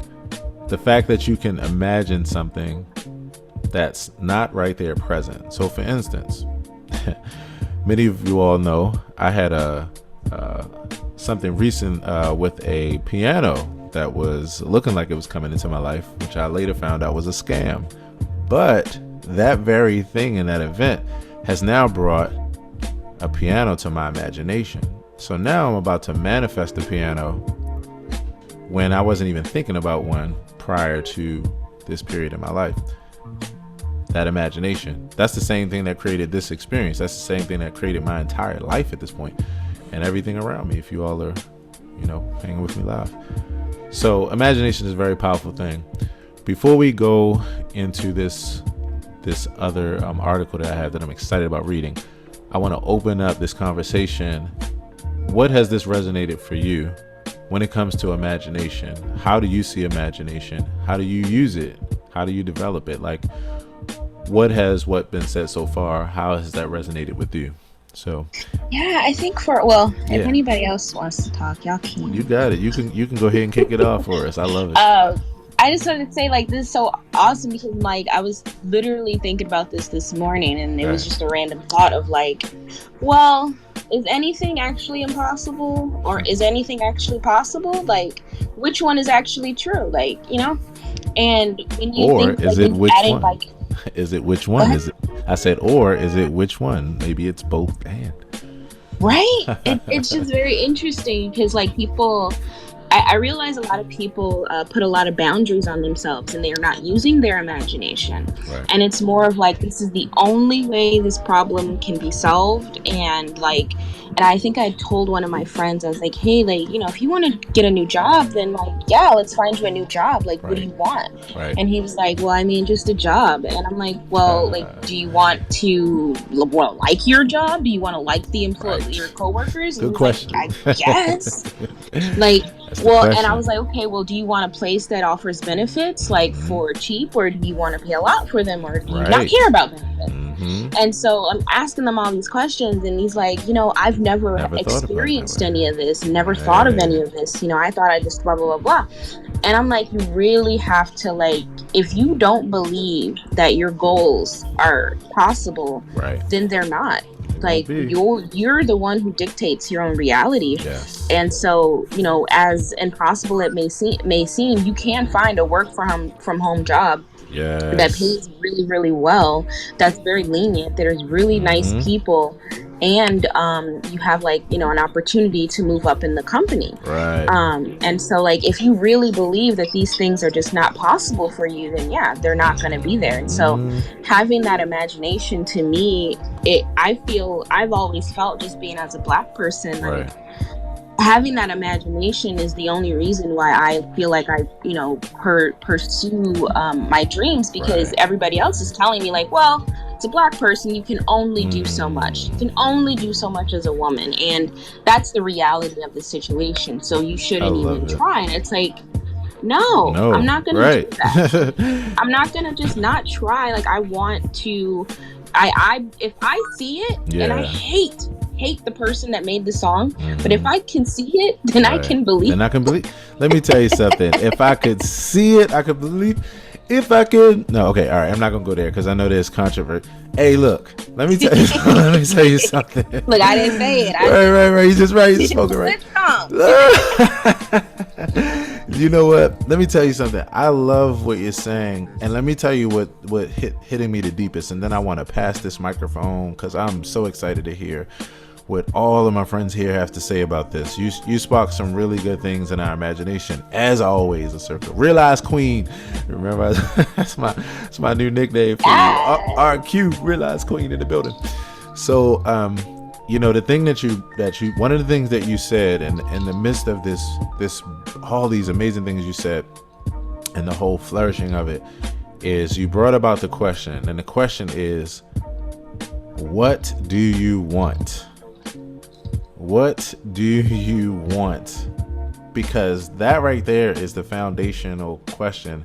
Speaker 1: the fact that you can imagine something that's not right there present. So for instance, many of you all know I had something recent with a piano that was looking like it was coming into my life, which I later found out was a scam. But that very thing in that event has now brought a piano to my imagination. So now I'm about to manifest the piano when I wasn't even thinking about one prior to this period in my life. That imagination, that's the same thing that created this experience. That's the same thing that created my entire life at this point and everything around me, if you all are, hanging with me live. So imagination is a very powerful thing. Before we go into this other article that I have that I'm excited about reading, I want to open up this conversation. What has this resonated for you when it comes to imagination? How do you see imagination? How do you use it? How do you develop it? Like, what been said so far? How has that resonated with you? So
Speaker 4: yeah, I think if anybody else wants to talk, y'all can.
Speaker 1: You got it. You can go ahead and kick it off for us. I love it.
Speaker 4: I just wanted to say, this is so awesome because, I was literally thinking about this morning, and it was just a random thought of, is anything actually impossible, or is anything actually possible? Like, which one is actually true? Like, you know. And when you
Speaker 1: or
Speaker 4: think
Speaker 1: is
Speaker 4: like
Speaker 1: it which
Speaker 4: adding
Speaker 1: one?
Speaker 4: like,
Speaker 1: Is it which one? Is it? I said, or is it which one? Maybe it's both and.
Speaker 4: right? It's just very interesting because like people, I realize a lot of people put a lot of boundaries on themselves and they're not using their imagination.
Speaker 1: Right.
Speaker 4: And it's more of like, this is the only way this problem can be solved. And like, and I think I told one of my friends, I was like, hey, like, you know, if you want to get a new job, then like, yeah, let's find you a new job. Like, what do you want?
Speaker 1: Right.
Speaker 4: And he was like, well, I mean, just a job. And I'm like, well, like, do you want to like your job? Do you want to like the your coworkers? And
Speaker 1: Good question.
Speaker 4: Like, I guess. Like, well, and I was like, okay, well, do you want a place that offers benefits like for cheap, or do you want to pay a lot for them, or do you not care about benefits? And so I'm asking them all these questions, and he's like, you know, I've never experienced any of this, never thought of any of this. You know, I thought I just blah, blah, blah, blah. And I'm like, you really have to, like, if you don't believe that your goals are possible, then they're not. Like, you're the one who dictates your own reality.
Speaker 1: Yes.
Speaker 4: And so, you know, as impossible it may seem, you can find a work from home job that pays really, really well, that's very lenient, there's really nice people, and you have, like, you know, an opportunity to move up in the company.
Speaker 1: Right.
Speaker 4: And so, like, if you really believe that these things are just not possible for you, then yeah, they're not going to be there. And so having that imagination, to me, I feel I've always felt, just being as a Black person, like, having that imagination is the only reason why I feel like I, you know, pursue my dreams, because everybody else is telling me, like, well, as a Black person, you can only do so much. You can only do so much as a woman. And that's the reality of the situation. So you shouldn't even try. And it's like, no, I'm not going to do that. I'm not going to just not try. Like, I want to, if I see it, and I hate the person that made the song, but if I can see it, then I can believe.
Speaker 1: Then I can believe. Let me tell you something. If I could see it, I could believe. If I could, no, okay, all right. I'm not gonna go there because I know there's controversy. Hey, look, let me tell you. Let me tell you something.
Speaker 4: Look, I didn't say it.
Speaker 1: Right. He's just right. He's spoken right. You know what? Let me tell you something. I love what you're saying, and let me tell you what hitting me the deepest. And then I want to pass this microphone because I'm so excited to hear what all of my friends here have to say about this. You sparked some really good things in our imagination, as always. A circle, Realize Queen. Remember, that's my new nickname for you. RQ, Realize Queen in the building. So, you know, the thing that you one of the things that you said in the midst of this all these amazing things you said, and the whole flourishing of it, is you brought about the question, and the question is, what do you want? What do you want? Because that right there is the foundational question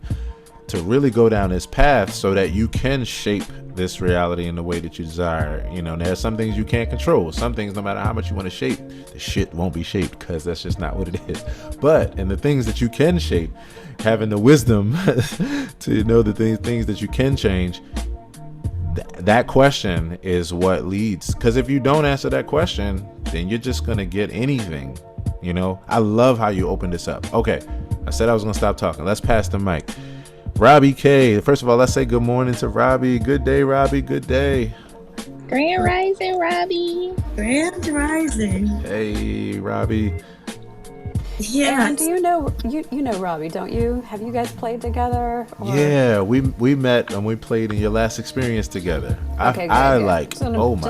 Speaker 1: to really go down this path so that you can shape this reality in the way that you desire. You know, there's some things you can't control. Some things, no matter how much you want to shape, the shit won't be shaped because that's just not what it is. But in the things that you can shape, having the wisdom to know the things that you can change, that question is what leads. Because if you don't answer that question, then you're just gonna get anything. You know, I love how you opened this up. Okay, I said I was gonna stop talking. Let's pass the mic. Robbie K. First of all, let's say good morning to Robbie. Good day, Robbie. Good day.
Speaker 4: Grand rising, Robbie.
Speaker 7: Grand rising.
Speaker 1: Hey, Robbie.
Speaker 7: Yeah.
Speaker 2: And do you know Robbie, don't you? Have you guys played together? Or?
Speaker 1: Yeah, we met and we played in your last experience together.
Speaker 2: Okay, just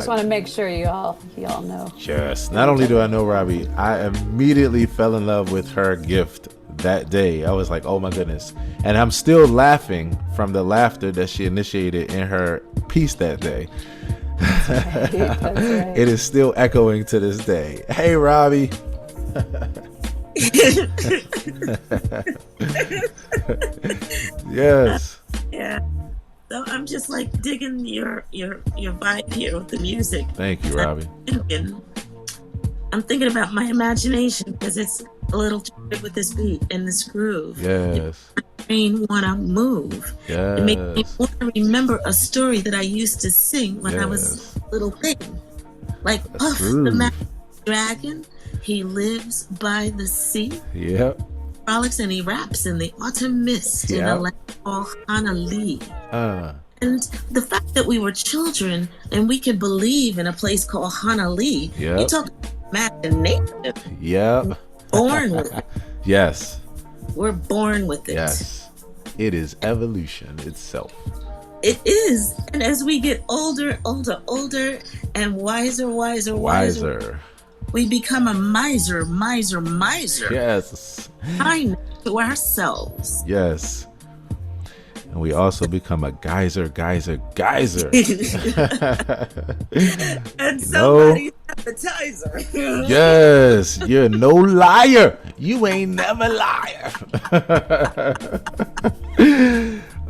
Speaker 2: want to make sure you all know.
Speaker 1: Yes. Not only do I know Robbie, I immediately fell in love with her gift that day. I was like, oh my goodness. And I'm still laughing from the laughter that she initiated in her piece that day.
Speaker 2: That's right.
Speaker 1: It is still echoing to this day. Hey, Robbie. Yes.
Speaker 7: Yeah. So I'm just like digging your vibe here with the music.
Speaker 1: Thank you, Robbie.
Speaker 7: I'm thinking about my imagination because it's a little trippy with this beat and this groove.
Speaker 1: Yes.
Speaker 7: My brain wanna move.
Speaker 1: Yes.
Speaker 7: It makes me want to remember a story that I used to sing when I was a little thing. Like Puff the Magic Dragon, he lives by the sea.
Speaker 1: Yep.
Speaker 7: Frolics and he raps in the autumn mist in a land called Honolulu. And the fact that we were children and we can believe in a place called Honolulu, you talk about imagination.
Speaker 1: Yep.
Speaker 7: Born with it.
Speaker 1: Yes.
Speaker 7: We're born with it.
Speaker 1: Yes. It is evolution itself.
Speaker 7: It is. And as we get older and wiser, we become a miser.
Speaker 1: Yes.
Speaker 7: Kind to ourselves.
Speaker 1: Yes. And we also become a geyser.
Speaker 7: And somebody's appetizer.
Speaker 1: Yes. You're no liar. You ain't never liar.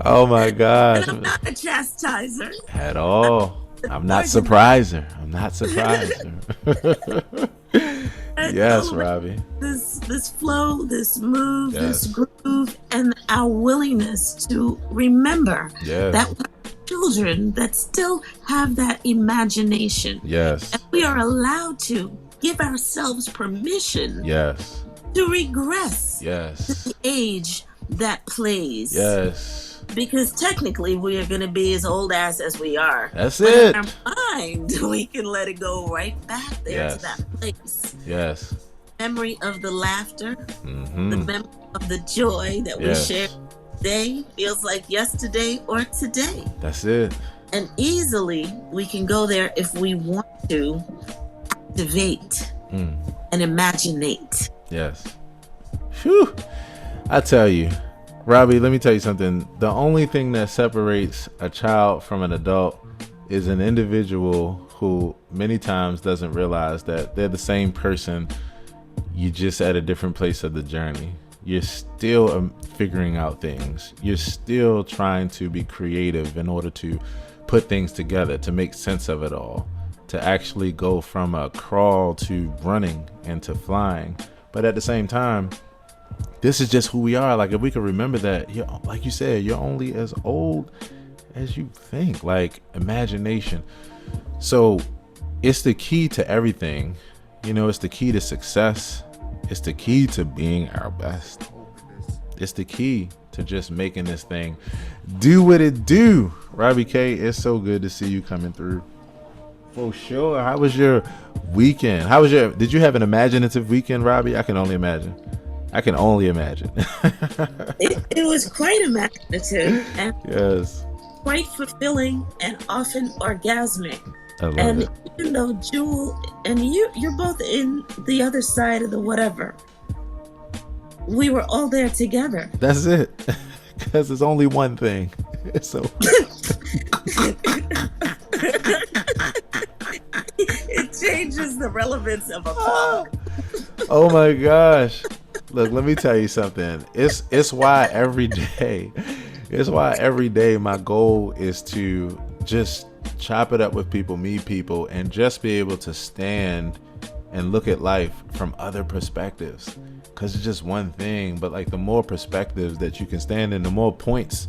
Speaker 1: Oh my gosh.
Speaker 7: And I'm not a chastiser.
Speaker 1: At all. I'm not surpriser. Yes, Robbie.
Speaker 7: This flow, this move, this groove, and our willingness to remember that we're children that still have that imagination.
Speaker 1: Yes.
Speaker 7: And we are allowed to give ourselves permission to regress to the age that plays.
Speaker 1: Yes.
Speaker 7: Because technically we are going to be as old as we are.
Speaker 1: That's it.
Speaker 7: In our mind, we can let it go right back there to that place.
Speaker 1: Yes.
Speaker 7: Memory of the laughter, the memory of the joy that we shared today feels like yesterday or today.
Speaker 1: That's it.
Speaker 7: And easily we can go there if we want to activate and imaginate.
Speaker 1: Yes. Phew. I tell you, Robbie, let me tell you something. The only thing that separates a child from an adult is an individual who many times doesn't realize that they're the same person. You just at a different place of the journey. You're still figuring out things. You're still trying to be creative in order to put things together, to make sense of it all, to actually go from a crawl to running and to flying. But at the same time, this is just who we are. Like, if we could remember that, like you said, you're only as old as you think. Like, imagination. So it's the key to everything. It's the key to success. It's the key to being our best. It's the key to just making this thing do what it do. Robbie K, it's so good to see you coming through. For sure. How was your weekend? Did you have an imaginative weekend, Robbie? I can only imagine.
Speaker 7: It was quite imaginative and quite fulfilling and often orgasmic.
Speaker 1: I love it.
Speaker 7: Even though Jewel and you're both in the other side of the whatever, we were all there together.
Speaker 1: That's it. Because it's only one thing. So
Speaker 7: it changes the relevance of a clock.
Speaker 1: Oh my gosh. Look, let me tell you something. It's why every day my goal is to just chop it up with people, meet people, and just be able to stand and look at life from other perspectives. Because it's just one thing, but like the more perspectives that you can stand in, the more points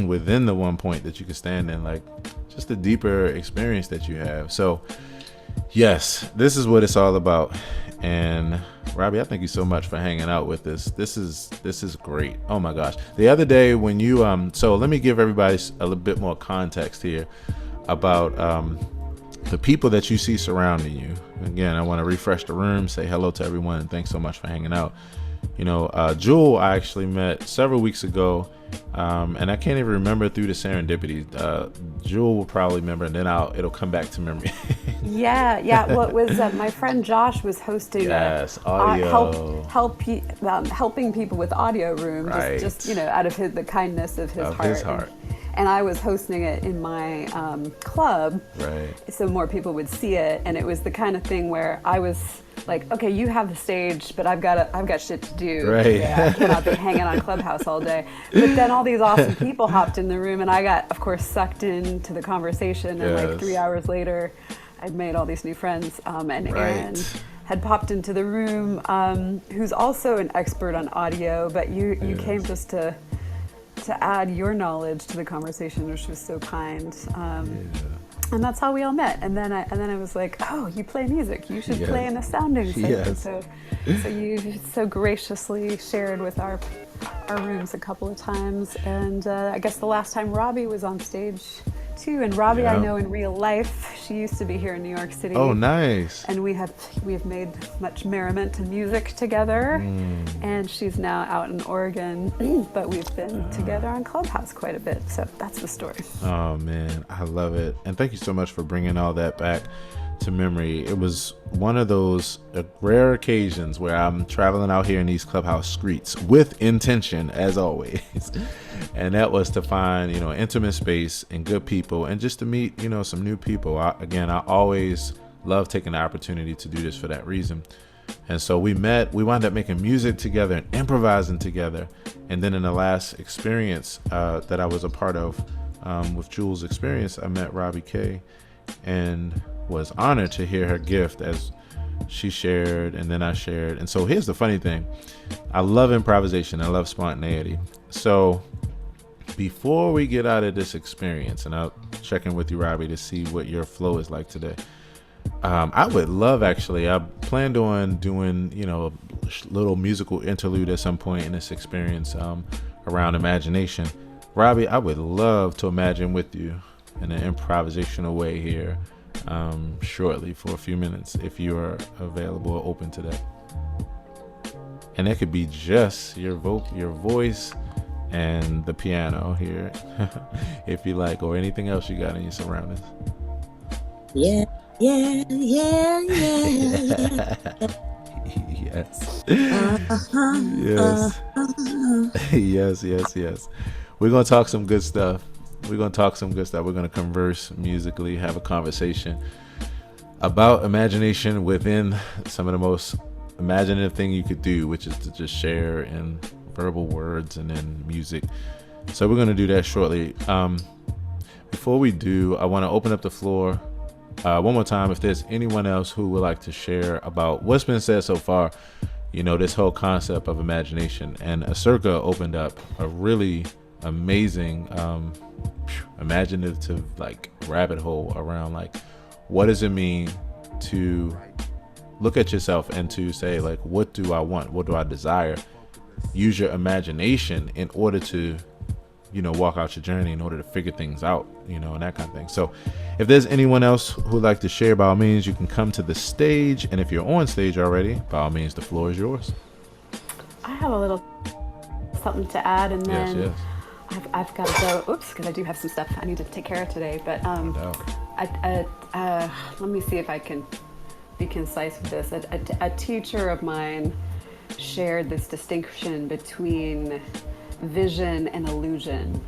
Speaker 1: within the one point that you can stand in, like just the deeper experience that you have. So yes, this is what it's all about. And Robbie, I thank you so much for hanging out with us. This is great. Oh my gosh. The other day when you so let me give everybody a little bit more context here about the people that you see surrounding you. Again, I want to refresh the room, say hello to everyone, and thanks so much for hanging out. Jewel I actually met several weeks ago, and I can't even remember through the serendipity. Jewel will probably remember, and then it'll come back to memory.
Speaker 2: Yeah. Well, it was my friend Josh was hosting
Speaker 1: audio
Speaker 2: helping people with audio room,
Speaker 1: right.
Speaker 2: just out of the kindness of his heart. And I was hosting it in my club,
Speaker 1: right?
Speaker 2: So more people would see it, and it was the kind of thing where I was like, okay, you have the stage, but I've got shit to do.
Speaker 1: Right.
Speaker 2: Yeah, I cannot be hanging on Clubhouse all day. But then all these awesome people hopped in the room, and I got, of course, sucked into the conversation. And like 3 hours later, I'd made all these new friends, and Aaron had popped into the room, who's also an expert on audio, but you came just to add your knowledge to the conversation, which was so kind. And that's how we all met. And then I was like, oh, you play music. You should play in a sounding session.
Speaker 1: Yes.
Speaker 2: So you so graciously shared with our rooms a couple of times. And I guess the last time Robbie was on stage too. And Robbie, I know in real life. She used to be here in New York City.
Speaker 1: Oh, nice.
Speaker 2: And we have made much merriment and music together. And she's now out in Oregon, but we've been together on Clubhouse quite a bit. So that's the story.
Speaker 1: Oh man, I love it. And thank you so much for bringing all that back to memory. It was one of those rare occasions where I'm traveling out here in these Clubhouse streets with intention, as always. And that was to find, intimate space and good people, and just to meet, some new people. I always love taking the opportunity to do this for that reason. And so we wound up making music together and improvising together. And then in the last experience that I was a part of with Jules' experience, I met Robbie K and was honored to hear her gift as she shared, and then I shared. And so here's the funny thing. I love improvisation. I love spontaneity. So before we get out of this experience, and I'll check in with you, Robbie, to see what your flow is like today. I would love, actually, I planned on doing, a little musical interlude at some point in this experience around imagination. Robbie, I would love to imagine with you in an improvisational way here shortly for a few minutes, if you are available or open to that. And that could be just your voice and the piano here, if you like, or anything else you got in your surroundings.
Speaker 7: Yeah. Yes.
Speaker 1: Yes. We're going to talk some good stuff. We're going to converse musically, have a conversation about imagination within some of the most imaginative thing you could do, which is to just share in verbal words and in music. So we're going to do that shortly. Before we do, I want to open up the floor one more time. If there's anyone else who would like to share about what's been said so far, this whole concept of imagination. And Acirca opened up a really amazing imaginative rabbit hole around what does it mean to look at yourself and to say, what do I want? What do I desire? Use your imagination in order to walk out your journey, in order to figure things out, and that kind of thing. So if there's anyone else who'd like to share, by all means, you can come to the stage. And if you're on stage already, by all means, the floor is yours.
Speaker 2: I have a little something to add, and then
Speaker 1: yes.
Speaker 2: I've got to go. Oops, because I do have some stuff I need to take care of today. But let me see if I can be concise with this. A teacher of mine shared this distinction between vision and illusion,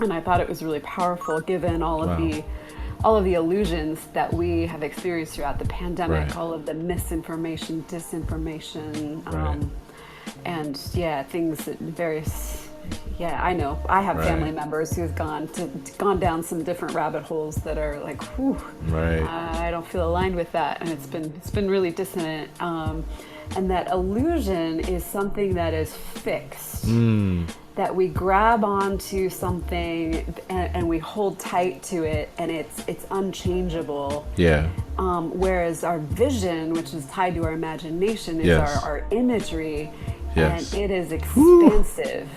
Speaker 2: and I thought it was really powerful, given all of the illusions that we have experienced throughout the pandemic, all of the misinformation, disinformation, and things that various. Yeah, I know. I have family members who've gone down some different rabbit holes that are like, whew, I don't feel aligned with that, and it's been really dissonant. And that illusion is something that is fixed, that we grab onto something and we hold tight to it, and it's unchangeable. Yeah. Whereas our vision, which is tied to our imagination, is our imagery, and it is expansive.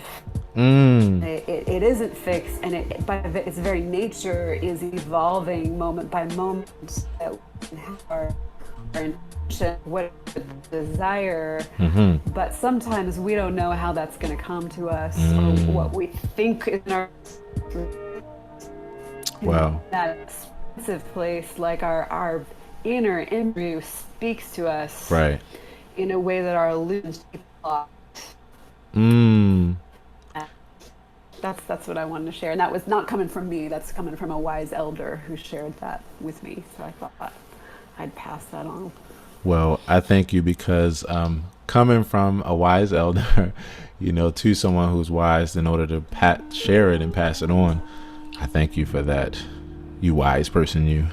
Speaker 2: It isn't fixed, and by its very nature is evolving moment by moment. That we have our intention, what we desire, but sometimes we don't know how that's going to come to us, or what we think is in our that expensive place. Like our inner imagery speaks to us in a way that our illusions block. That's what I wanted to share, and that was not coming from me. That's coming from a wise elder who shared that with me. So I thought I'd pass that on.
Speaker 1: Well, I thank you, because coming from a wise elder, to someone who's wise in order to share it and pass it on, I thank you for that. You wise person, you.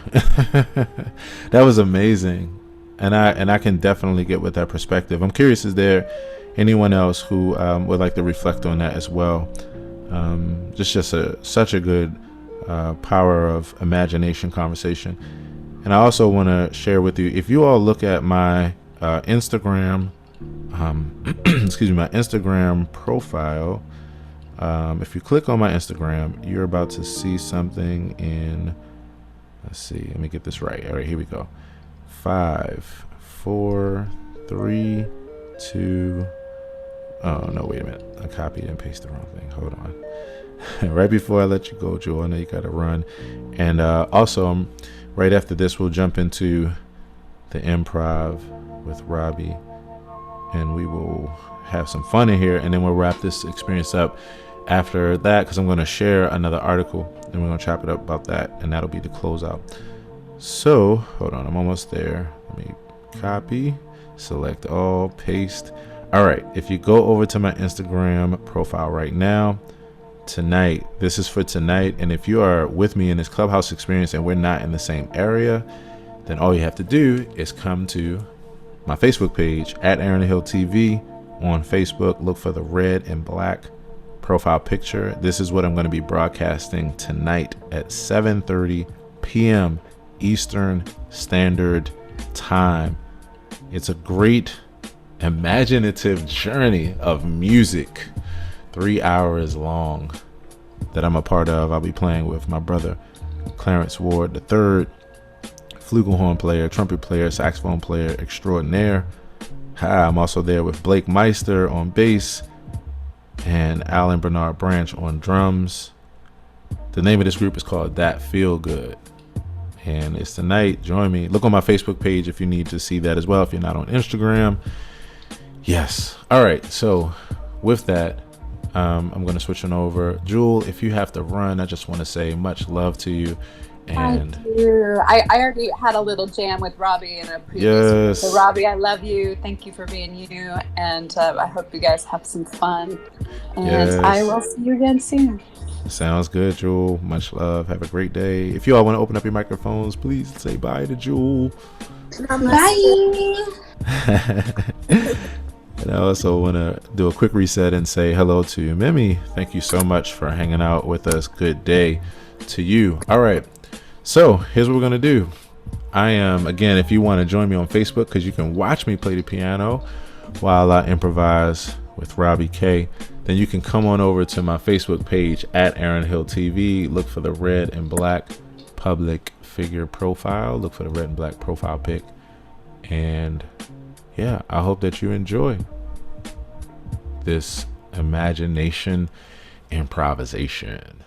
Speaker 1: That was amazing, and I can definitely get with that perspective. I'm curious, is there anyone else who would like to reflect on that as well? Such a good power of imagination conversation. And I also want to share with you, if you all look at my Instagram, excuse me, my Instagram profile, if you click on my Instagram, you're about to see something in, let's see, let me get this right. All right, here we go. 5, 4, 3, 2. Oh, no, wait a minute. I copied and pasted the wrong thing. Hold on. Right before I let you go, Joel, I know you got to run. And also, right after this, we'll jump into the improv with Robbie. And we will have some fun in here. And then we'll wrap this experience up after that, because I'm going to share another article. And we're going to chop it up about that. And that'll be the closeout. So, hold on. I'm almost there. Let me copy, select all, paste. All right. If you go over to my Instagram profile right now, tonight, this is for tonight. And if you are with me in this Clubhouse experience and we're not in the same area, then all you have to do is come to my Facebook page at aaronhilltv on Facebook. Look for the red and black profile picture. This is what I'm going to be broadcasting tonight at 7:30 p.m. Eastern Standard Time. It's a great imaginative journey of music, 3 hours long, that I'm a part of. I'll be playing with my brother Clarence Ward III, flugelhorn player, trumpet player, saxophone player extraordinaire. I'm also there with Blake Meister on bass and Alan Bernard Branch on drums. The name of this group is called That Feel Good, and it's tonight. Join me. Look on my Facebook page if you need to see that as well, if you're not on Instagram. Yes. All right. So with that, I'm going to switch on over. Jewel, if you have to run, I just want to say much love to you. And
Speaker 3: thank you. I already had a little jam with Robbie in a previous week. So Robbie, I love you. Thank you for being you. And I hope you guys have some fun. And I will see you again soon.
Speaker 1: Sounds good, Jewel. Much love. Have a great day. If you all want to open up your microphones, please say bye to Jewel.
Speaker 4: Bye.
Speaker 1: And I also want to do a quick reset and say hello to Mimi. Thank you so much for hanging out with us. Good day to you. All right. So here's what we're going to do. I am, again, if you want to join me on Facebook, because you can watch me play the piano while I improvise with Robbie K, then you can come on over to my Facebook page at aaronhilltv. Look for the red and black public figure profile. Look for the red and black profile pic. And yeah, I hope that you enjoy this imagination improvisation.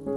Speaker 8: Oh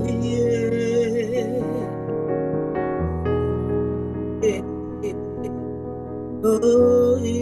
Speaker 8: yeah. Oh yeah.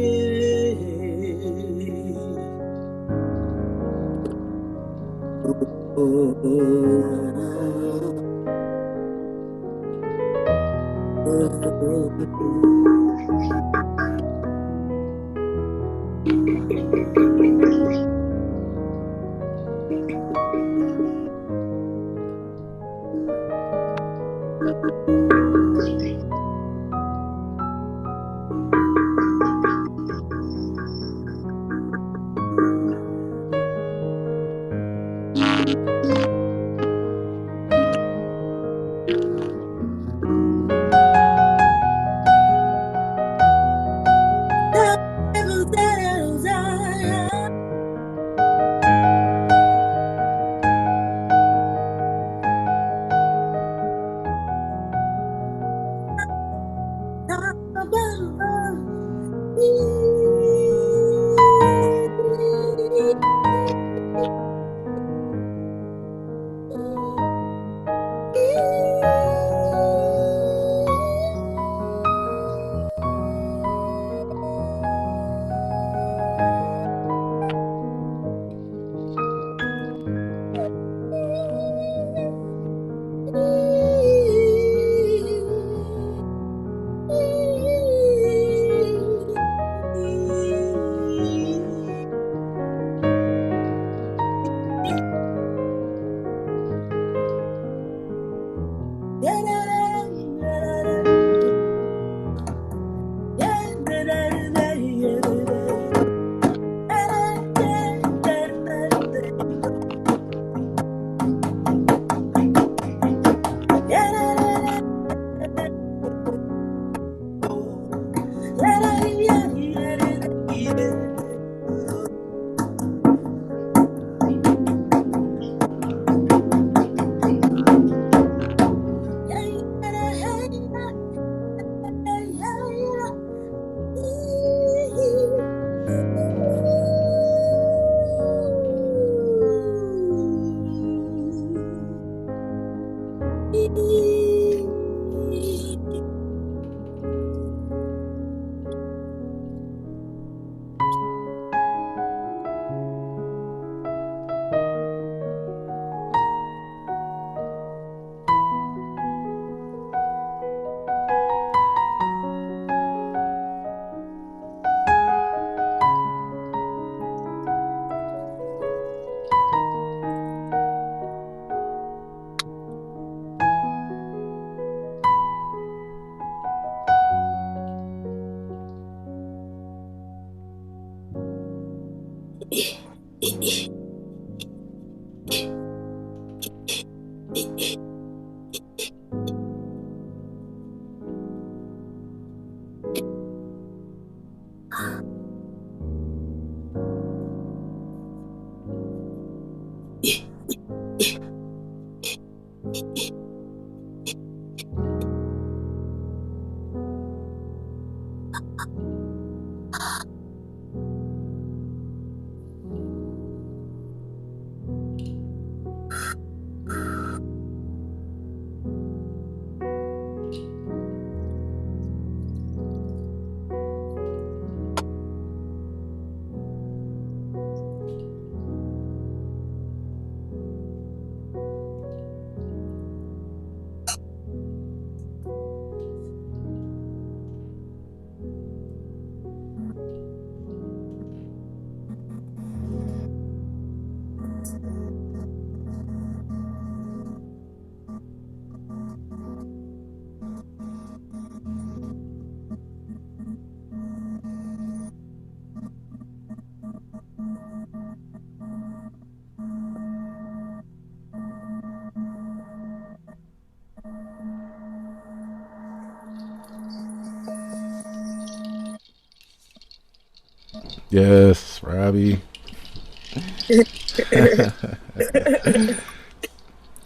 Speaker 1: Yes, Robbie.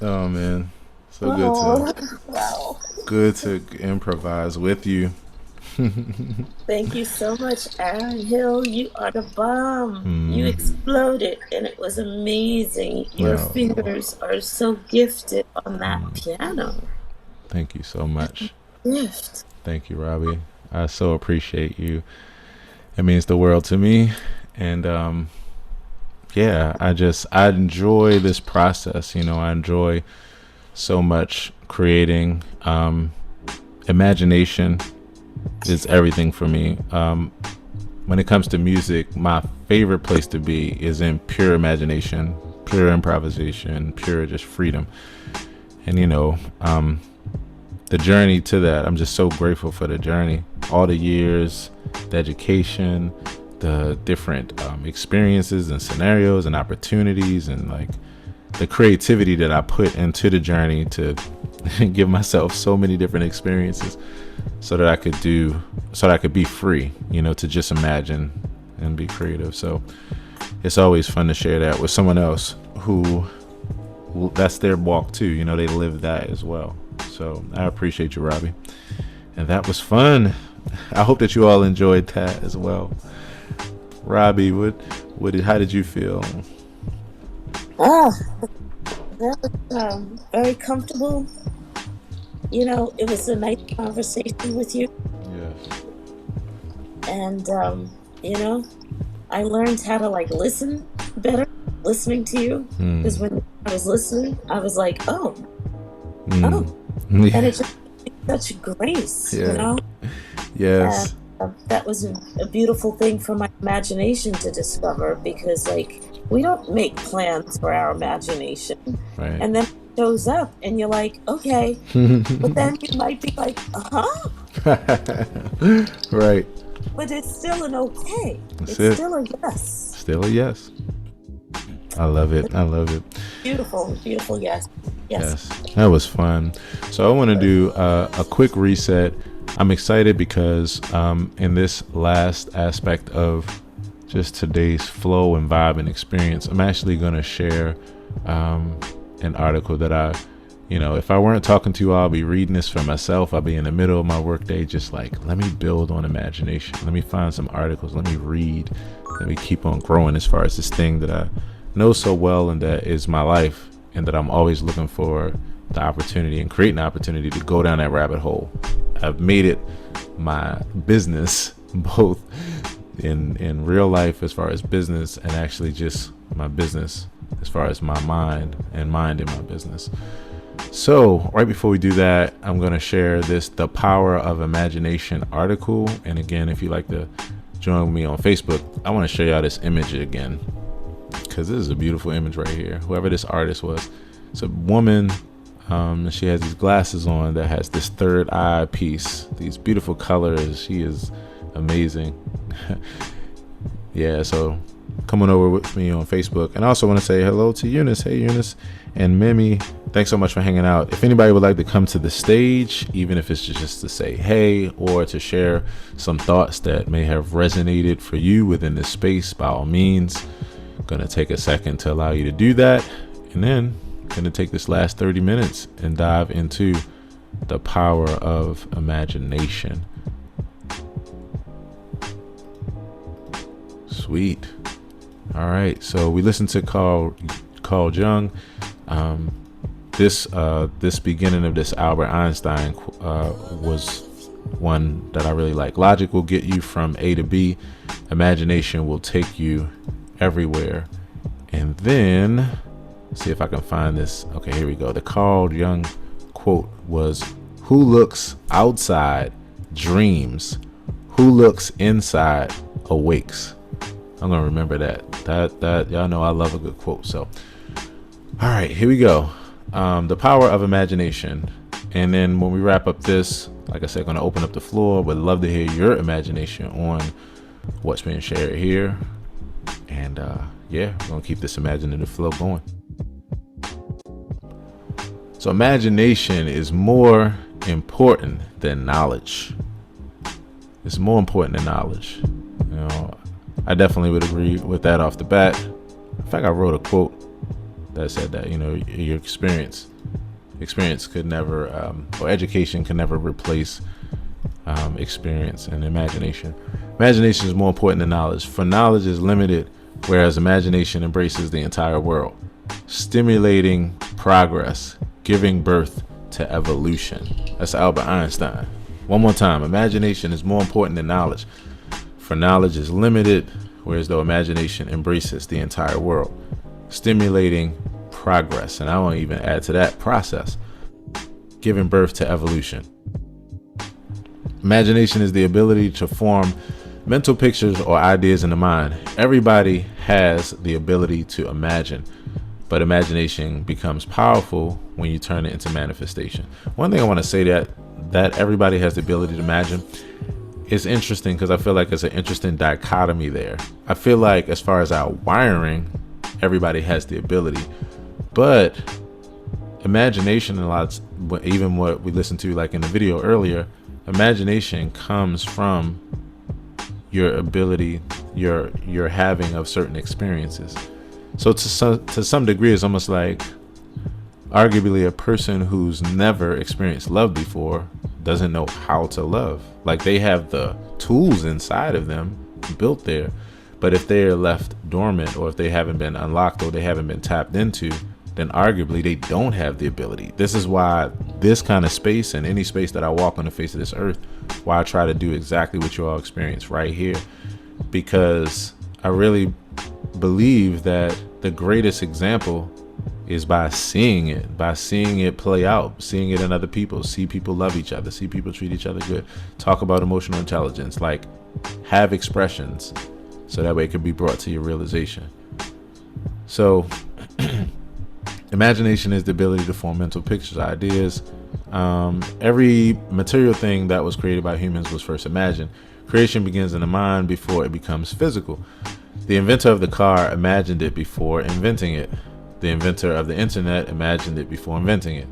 Speaker 1: Oh man, so good to improvise with you.
Speaker 7: Thank you so much, Aaron Hill. You are the bomb. You exploded, and it was amazing. Your fingers are so gifted on that piano.
Speaker 1: Thank you so much.
Speaker 7: Gift.
Speaker 1: Thank you, Robbie. I so appreciate you. It means the world to me, and yeah, I enjoy this process. You know, I enjoy so much creating. Imagination is everything for me. When it comes to music, my favorite place to be is in pure imagination, pure improvisation, pure just freedom. And you know, the journey to that, I'm just so grateful for the journey, all the years, the education, the different experiences and scenarios and opportunities, and like the creativity that I put into the journey to give myself so many different experiences so that I could be free, you know, to just imagine and be creative. So it's always fun to share that with someone else who that's their walk too, you know, they live that as well. So I appreciate you, Robbie, and that was fun. I hope that you all enjoyed that as well. Robbie, how did you feel?
Speaker 7: Oh, that was very comfortable. You know, it was a nice conversation with you.
Speaker 1: Yes.
Speaker 7: And, you know, I learned how to like listen better, listening to you. Because when I was listening, I was like, oh.
Speaker 1: Yeah.
Speaker 7: And it just such grace, you know?
Speaker 1: Yes.
Speaker 7: And, that was a beautiful thing for my imagination to discover, because like we don't make plans for our imagination.
Speaker 1: Right.
Speaker 7: And then it shows up and you're like, okay. But then you might be like,
Speaker 1: Right.
Speaker 7: But it's still an okay. It's still a yes.
Speaker 1: Still a yes. I love it.
Speaker 7: Beautiful, beautiful yes.
Speaker 1: Yes, that was fun. So I want to do a quick reset. I'm excited because in this last aspect of just today's flow and vibe and experience, I'm actually going to share an article that if I weren't talking to you, I'll be reading this for myself. I'll be in the middle of my workday, just like, let me build on imagination. Let me find some articles. Let me read. Let me keep on growing as far as this thing that I know so well and that is my life, and that I'm always looking for the opportunity and creating the opportunity to go down that rabbit hole. I've made it my business, both in real life as far as business, and actually just my business as far as my mind in my business. So right before we do that, I'm going to share The Power of Imagination article. And again, if you'd like to join me on Facebook, I want to show y'all this image again, because this is a beautiful image right here. Whoever this artist was, it's a woman. She has these glasses on that has this third eye piece, these beautiful colors. She is amazing. Yeah, so coming over with me on Facebook. And I also want to say hello to Eunice. Hey, Eunice and Mimi. Thanks so much for hanging out. If anybody would like to come to the stage, even if it's just to say hey or to share some thoughts that may have resonated for you within this space, by all means, I'm going to take a second to allow you to do that. And then I'm going to take this last 30 minutes and dive into the power of imagination. Sweet. All right. So we listened to Carl Jung. This beginning of this Albert Einstein was one that I really like. Logic will get you from A to B. Imagination will take you everywhere. And then, let's see if I can find this. Okay, here we go. The Carl Jung quote was, "Who looks outside dreams. Who looks inside awakes." I'm gonna remember that y'all know I love a good quote. So all right, here we go. The power of imagination. And then when we wrap up this, like I said, going to open up the floor. Would love to hear your imagination on what's being shared here. And yeah, we're going to keep this imaginative flow going. So imagination is more important than knowledge. It's more important than knowledge. You know, I definitely would agree with that off the bat. In fact, I wrote a quote that said that, you know, your experience could never, or education can never replace experience and imagination. Imagination is more important than knowledge, for knowledge is limited, whereas imagination embraces the entire world, stimulating progress, giving birth to evolution. That's Albert Einstein. One more time. Imagination is more important than knowledge, for knowledge is limited, whereas though imagination embraces the entire world, stimulating progress, and I won't even add to that, process, giving birth to evolution. Imagination is the ability to form mental pictures or ideas in the mind. Everybody has the ability to imagine, but imagination becomes powerful when you turn it into manifestation. One thing I want to say that everybody has the ability to imagine is interesting, because I feel like there's an interesting dichotomy there. I feel like as far as our wiring, everybody has the ability, but imagination, a lot, even what we listened to like in the video earlier, imagination comes from your ability, your having of certain experiences. So to some degree, it's almost like arguably a person who's never experienced love before doesn't know how to love. Like, they have the tools inside of them built there, but if they're left dormant, or if they haven't been unlocked, or they haven't been tapped into, then arguably they don't have the ability. This is why this kind of space, and any space that I walk on the face of this earth, why I try to do exactly what you all experience right here, because I really believe that the greatest example is by seeing it play out, seeing it in other people, see people love each other, see people treat each other good, talk about emotional intelligence, like have expressions, so that way it could be brought to your realization. So imagination is the ability to form mental pictures, ideas. Every material thing that was created by humans was first imagined. Creation begins in the mind before it becomes physical. The inventor of the car imagined it before inventing it. The inventor of the internet imagined it before inventing it.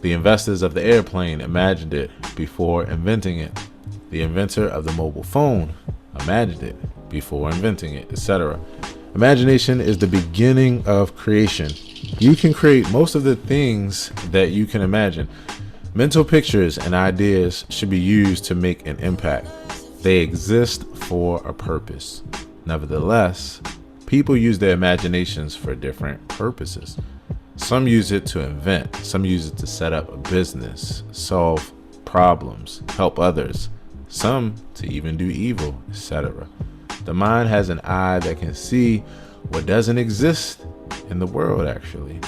Speaker 1: The inventors of the airplane imagined it before inventing it. The inventor of the mobile phone imagined it before inventing it, etc. Imagination is the beginning of creation. You can create most of the things that you can imagine. Mental pictures and ideas should be used to make an impact. They exist for a purpose. Nevertheless, people use their imaginations for different purposes. Some use it to invent, some use it to set up a business, solve problems, help others, some to even do evil, etc. The mind has an eye that can see what doesn't exist in the world, actually.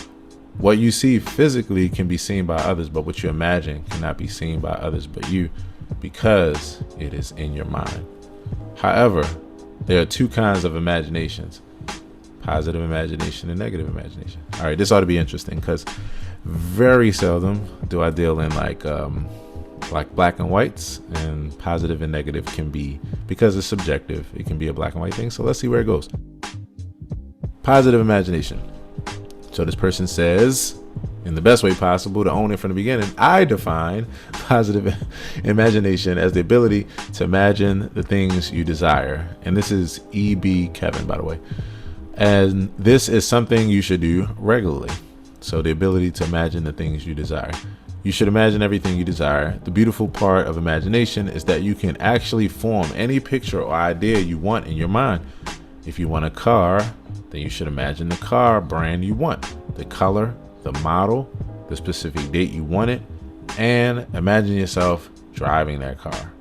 Speaker 1: What you see physically can be seen by others, but what you imagine cannot be seen by others but you, because it is in your mind. However, there are two kinds of imaginations: positive imagination and negative imagination. All right, this ought to be interesting, because very seldom do I deal in like black and whites, and positive and negative can be, because it's subjective, it can be a black and white thing. So let's see where it goes. Positive imagination. So this person says, in the best way possible, to own it from the beginning, I define positive imagination as the ability to imagine the things you desire. And this is E.B. Kevin, by the way. And this is something you should do regularly. So the ability to imagine the things you desire. You should imagine everything you desire. The beautiful part of imagination is that you can actually form any picture or idea you want in your mind. If you want a car, then you should imagine the car brand you want, the color, the model, the specific date you want it, and imagine yourself driving that car.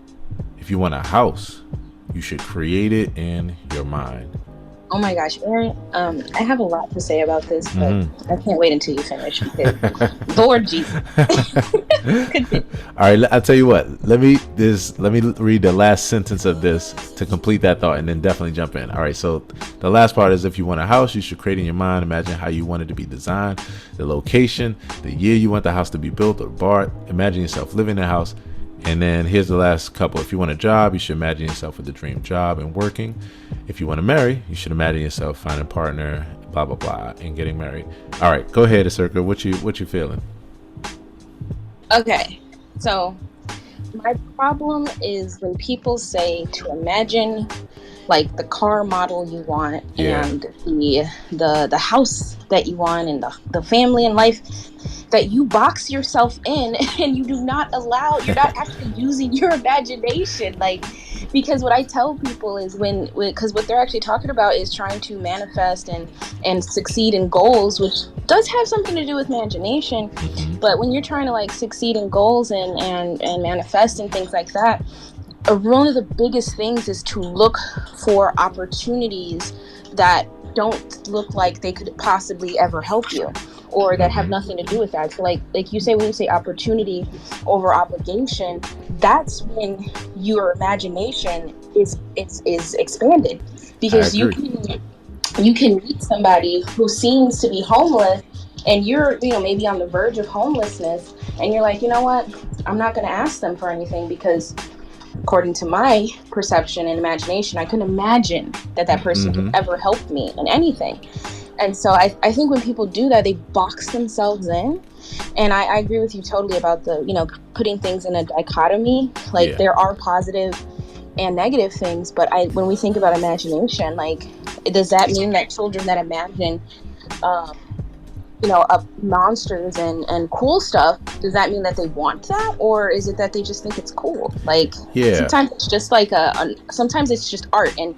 Speaker 1: If you want a house, you should create it in your mind.
Speaker 4: Oh my gosh, Aaron, I have a lot to say about this, but I can't wait until you finish because Lord Jesus.
Speaker 1: All right, I'll tell you what. Let me read the last sentence of this to complete that thought, and then definitely jump in. All right, so the last part is, if you want a house, you should create in your mind, imagine how you want it to be designed, the location, the year you want the house to be built or bought. Imagine yourself living in the house. And then here's the last couple. If you want a job, you should imagine yourself with the dream job and working. If you want to marry, you should imagine yourself finding a partner, blah, blah, blah, and getting married. All right, go ahead, Circa. What you feeling?
Speaker 4: Okay, so my problem is when people say to imagine like the car model you want and the house that you want and the family and life, that you box yourself in and you're not actually using your imagination. Like, because what I tell people is because what they're actually talking about is trying to manifest and succeed in goals, which does have something to do with imagination. But when you're trying to like succeed in goals and manifest and things like that, one of the biggest things is to look for opportunities that don't look like they could possibly ever help you, or that have nothing to do with that. So like you say, when you say opportunity over obligation, that's when your imagination is expanded, because you can meet somebody who seems to be homeless, and you're maybe on the verge of homelessness, and you're like, you know what, I'm not going to ask them for anything, because according to my perception and imagination, I couldn't imagine that person could ever help me in anything. And so I think when people do that, they box themselves in. And I agree with you totally about the, putting things in a dichotomy. Like, there are positive and negative things, but when we think about imagination, like, does that mean that children that imagine monsters and cool stuff, does that mean that they want that, or is it that they just think it's cool? Like, sometimes it's just like sometimes it's just art, and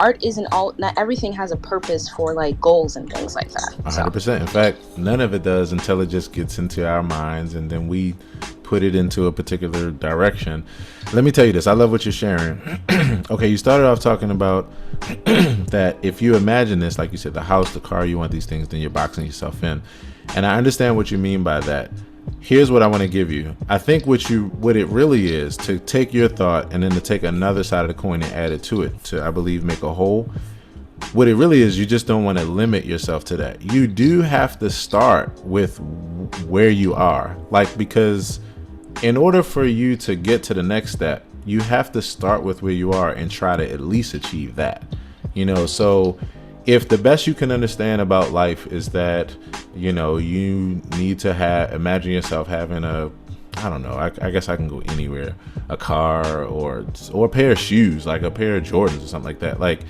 Speaker 4: art isn't not everything has a purpose for like goals and things like that.
Speaker 1: 100%. In fact, none of it does until it just gets into our minds, and then we put it into a particular direction. Let me tell you this. I love what you're sharing. Okay, you started off talking about that if you imagine this, like you said, the house, the car, you want these things, then you're boxing yourself in. And I understand what you mean by that. Here's what I want to give you. I think what it really is, to take your thought and then to take another side of the coin and add it to it, to, I believe, make a whole. What it really is, you just don't want to limit yourself to that. You do have to start with where you are, because in order for you to get to the next step, you have to start with where you are and try to at least achieve that. So if the best you can understand about life is that, you need to imagine yourself having I guess I can go anywhere, a car or a pair of shoes, like a pair of Jordans or something like that. Like,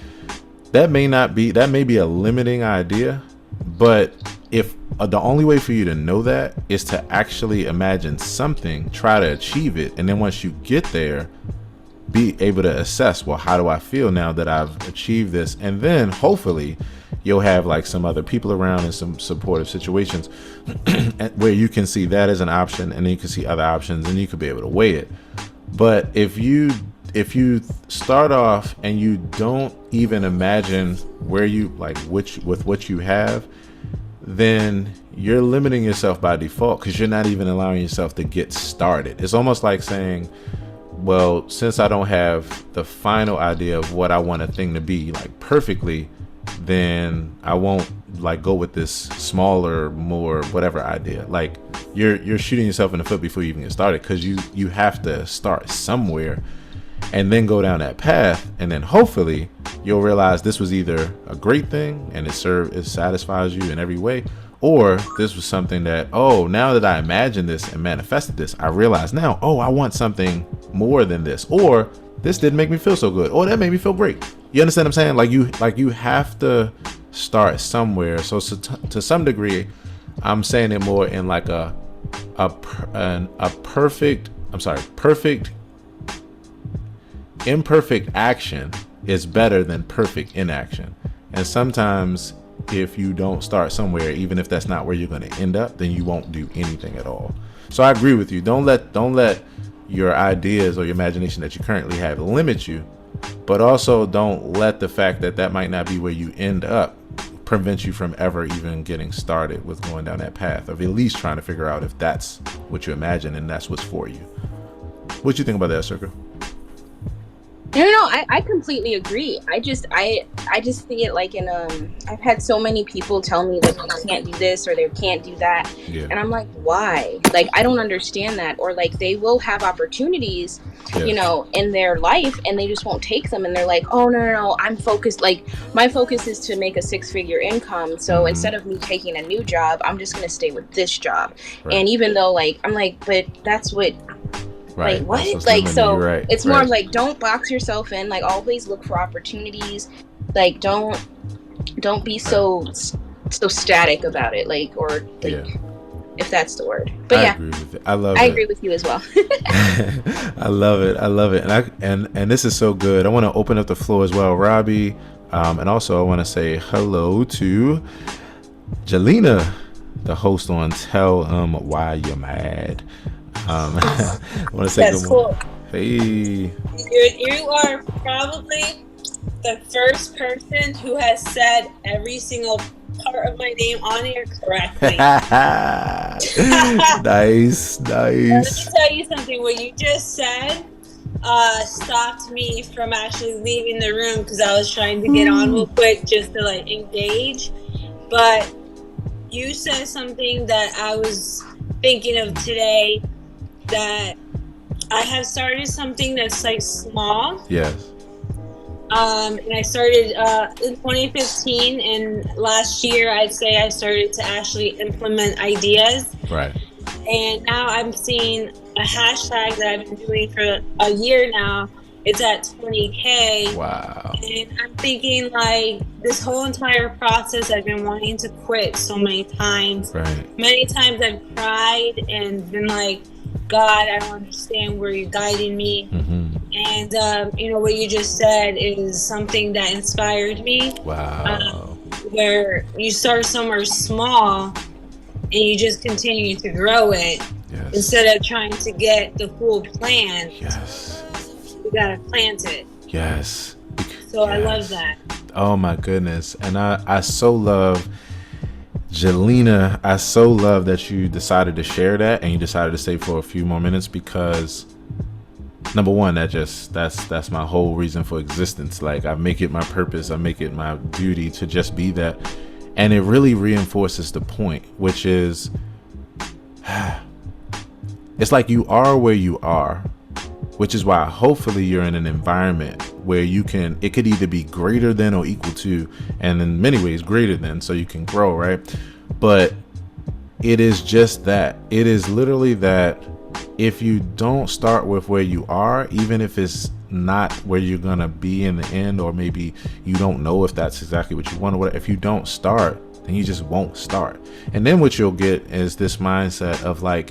Speaker 1: that may be a limiting idea, but if the only way for you to know that is to actually imagine something, try to achieve it, and then once you get there, be able to assess, well, how do I feel now that I've achieved this? And then hopefully you'll have like some other people around in some supportive situations where you can see that as an option, and then you can see other options, and you could be able to weigh it. But if you start off and you don't even imagine where you with what you have, then you're limiting yourself by default, because you're not even allowing yourself to get started. It's almost like saying, well, since I don't have the final idea of what I want a thing to be like perfectly, then I won't go with this smaller, more whatever idea. Like, you're shooting yourself in the foot before you even get started, because you have to start somewhere. and then go down that path, and then hopefully you'll realize this was either a great thing and it satisfies you in every way, or this was something that, oh, now that I imagined this and manifested this, I realize now, oh, I want something more than this, or this didn't make me feel so good, or that made me feel great. You understand what I'm saying? Like you have to start somewhere. So to some degree, I'm saying it more in like perfect imperfect action is better than perfect inaction. And sometimes if you don't start somewhere, even if that's not where you're going to end up, then you won't do anything at all. So I agree with you. Don't let your ideas or your imagination that you currently have limit you, but also don't let the fact that might not be where you end up prevent you from ever even getting started with going down that path, of at least trying to figure out if that's what you imagine and that's what's for you. What you think about that, Circa?
Speaker 4: No, I completely agree. I just see it like in I've had so many people tell me like they can't do this or they can't do that, and I'm like, why? Like, I don't understand that. Or like they will have opportunities, you know, in their life and they just won't take them, and they're like, oh no, I'm focused. Like, my focus is to make a 6-figure income, so instead of me taking a new job, I'm just gonna stay with this job. And even though like I'm like, but that's what.
Speaker 1: Right.
Speaker 4: Like, what? Like, so it's more of like, don't box yourself in. Like, always look for opportunities. Like, don't be so static about it. Like, or like, if that's the word. But
Speaker 1: I agree with it. I
Speaker 4: agree with you as well.
Speaker 1: I love it. And this is so good. I want to open up the floor as well, Robbie. And also I want to say hello to Jelena, the host on Tell Why You're Mad. I want to say
Speaker 9: that's cool.
Speaker 1: Hey,
Speaker 9: you are probably the first person who has said every single part of my name on here correctly.
Speaker 1: Nice.
Speaker 9: Let me tell you something. What you just said stopped me from actually leaving the room because I was trying to get on real quick just to like engage. But you said something that I was thinking of today, that I have started something that's like small.
Speaker 1: Yes.
Speaker 9: And I started in 2015, and last year I'd say I started to actually implement ideas.
Speaker 1: Right.
Speaker 9: And now I'm seeing a hashtag that I've been doing for a year now. It's at 20K.
Speaker 1: Wow.
Speaker 9: And I'm thinking, like, this whole entire process, I've been wanting to quit so many times.
Speaker 1: Right.
Speaker 9: Many times I've cried and been like, God, I don't understand where you're guiding me. And, you know, what you just said is something that inspired me.
Speaker 1: Wow.
Speaker 9: Where you start somewhere small and you just continue to grow it.
Speaker 1: Yes.
Speaker 9: Instead of trying to get the full plant.
Speaker 1: Yes.
Speaker 9: You gotta plant it.
Speaker 1: Yes.
Speaker 9: So I love that.
Speaker 1: Oh my goodness. And I so love, Jelena, I so love that you decided to share that and you decided to stay for a few more minutes, because number one, that's my whole reason for existence. Like, I make it my purpose, I make it my duty to just be that. And it really reinforces the point, which is it's like you are where you are, which is why hopefully you're in an environment where it could either be greater than or equal to, and in many ways greater than, so you can grow, right? But it is just that. It is literally that if you don't start with where you are, even if it's not where you're gonna be in the end, or maybe you don't know if that's exactly what you want or whatever, if you don't start, then you just won't start. And then what you'll get is this mindset of like,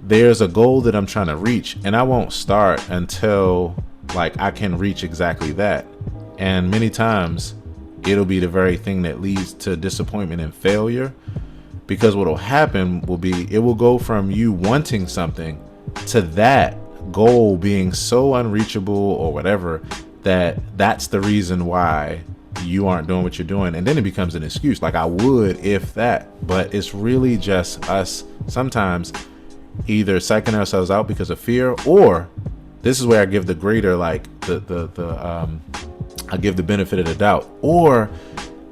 Speaker 1: there's a goal that I'm trying to reach and I won't start until like I can reach exactly that. And many times it'll be the very thing that leads to disappointment and failure, because what will happen will be, it will go from you wanting something to that goal being so unreachable or whatever, that's the reason why you aren't doing what you're doing. And then it becomes an excuse, like I would if that. But it's really just us sometimes either psyching ourselves out because of fear, or this is where I give the greater, like I give the benefit of the doubt, or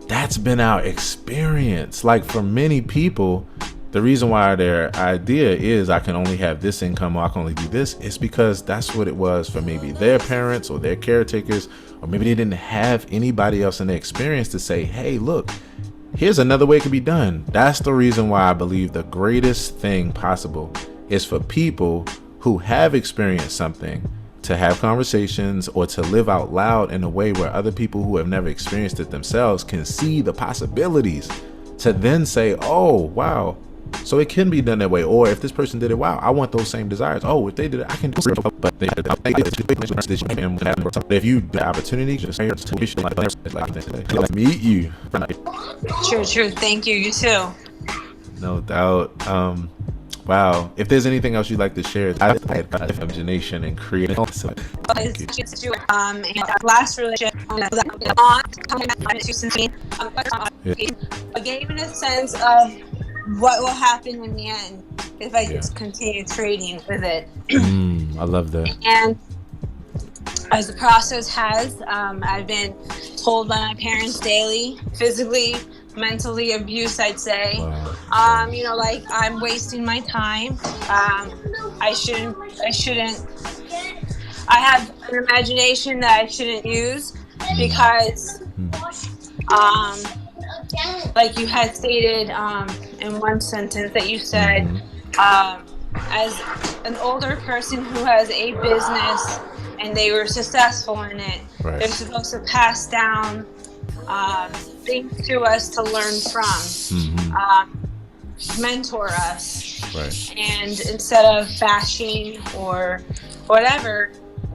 Speaker 1: that's been our experience. Like for many people, The reason why their idea is I can only have this income or I can only do this is because that's what it was for maybe their parents or their caretakers, or maybe they didn't have anybody else in their experience to say, hey, look, here's another way it can be done. That's the reason why I believe the greatest thing possible is for people who have experienced something to have conversations or to live out loud in a way where other people who have never experienced it themselves can see the possibilities, to then say, oh, wow, so it can be done that way. Or if this person did it, wow, I want those same desires. Oh, if they did it, I can do it. But if you the opportunity, just meet you.
Speaker 9: True. Thank you. You too.
Speaker 1: No doubt. Wow. If there's anything else you'd like to share, imagination and creative.
Speaker 9: And last relationship gave it a sense of what will happen in the end if I just continue trading with it.
Speaker 1: I love that.
Speaker 9: And as the process has, I've been told by my parents daily, physically, mentally abused, I'd say.
Speaker 1: Wow.
Speaker 9: You know, like I'm wasting my time. I shouldn't. I have an imagination that I shouldn't use because, like you had stated in one sentence that you said, as an older person who has a business and they were successful in it, they're supposed to pass down things to us to learn from, mentor us, and instead of bashing or whatever.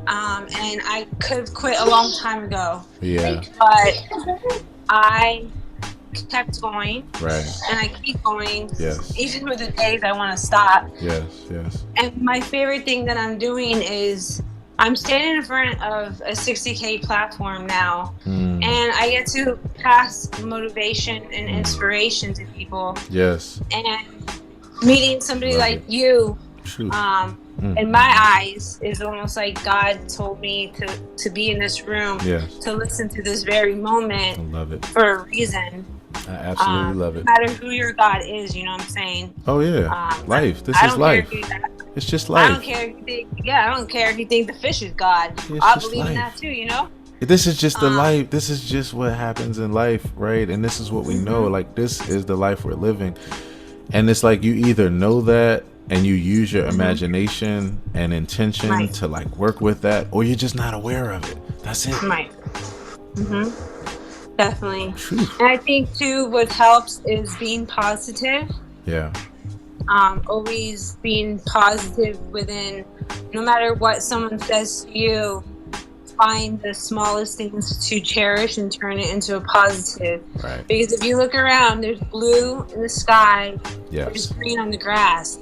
Speaker 9: And I could have quit a long time ago. But I kept going, and I keep going, even with the days I want to stop. And my favorite thing that I'm doing is I'm standing in front of a 60K platform now, and I get to pass motivation and inspiration to people. And meeting somebody like you, in my eyes, is almost like God told me to be in this room, to listen to this very moment.
Speaker 1: I love it.
Speaker 9: For a reason.
Speaker 1: I absolutely love it.
Speaker 9: No matter who your God is, you know what I'm saying?
Speaker 1: Oh yeah, life. This is life. It's just life.
Speaker 9: I don't care if you think. I don't care if you think the fish is God. I believe in that too. You know.
Speaker 1: This is just the life. This is just what happens in life, right? And this is what we know. Like, this is the life we're living. And it's like, you either know that and you use your imagination and intention to like work with that, or you're just not aware of it. That's it.
Speaker 9: Definitely. And I think too, what helps is being positive. Always being positive within, no matter what someone says to you, find the smallest things to cherish and turn it into a positive. Because if you look around, there's blue in the sky, there's green on the grass.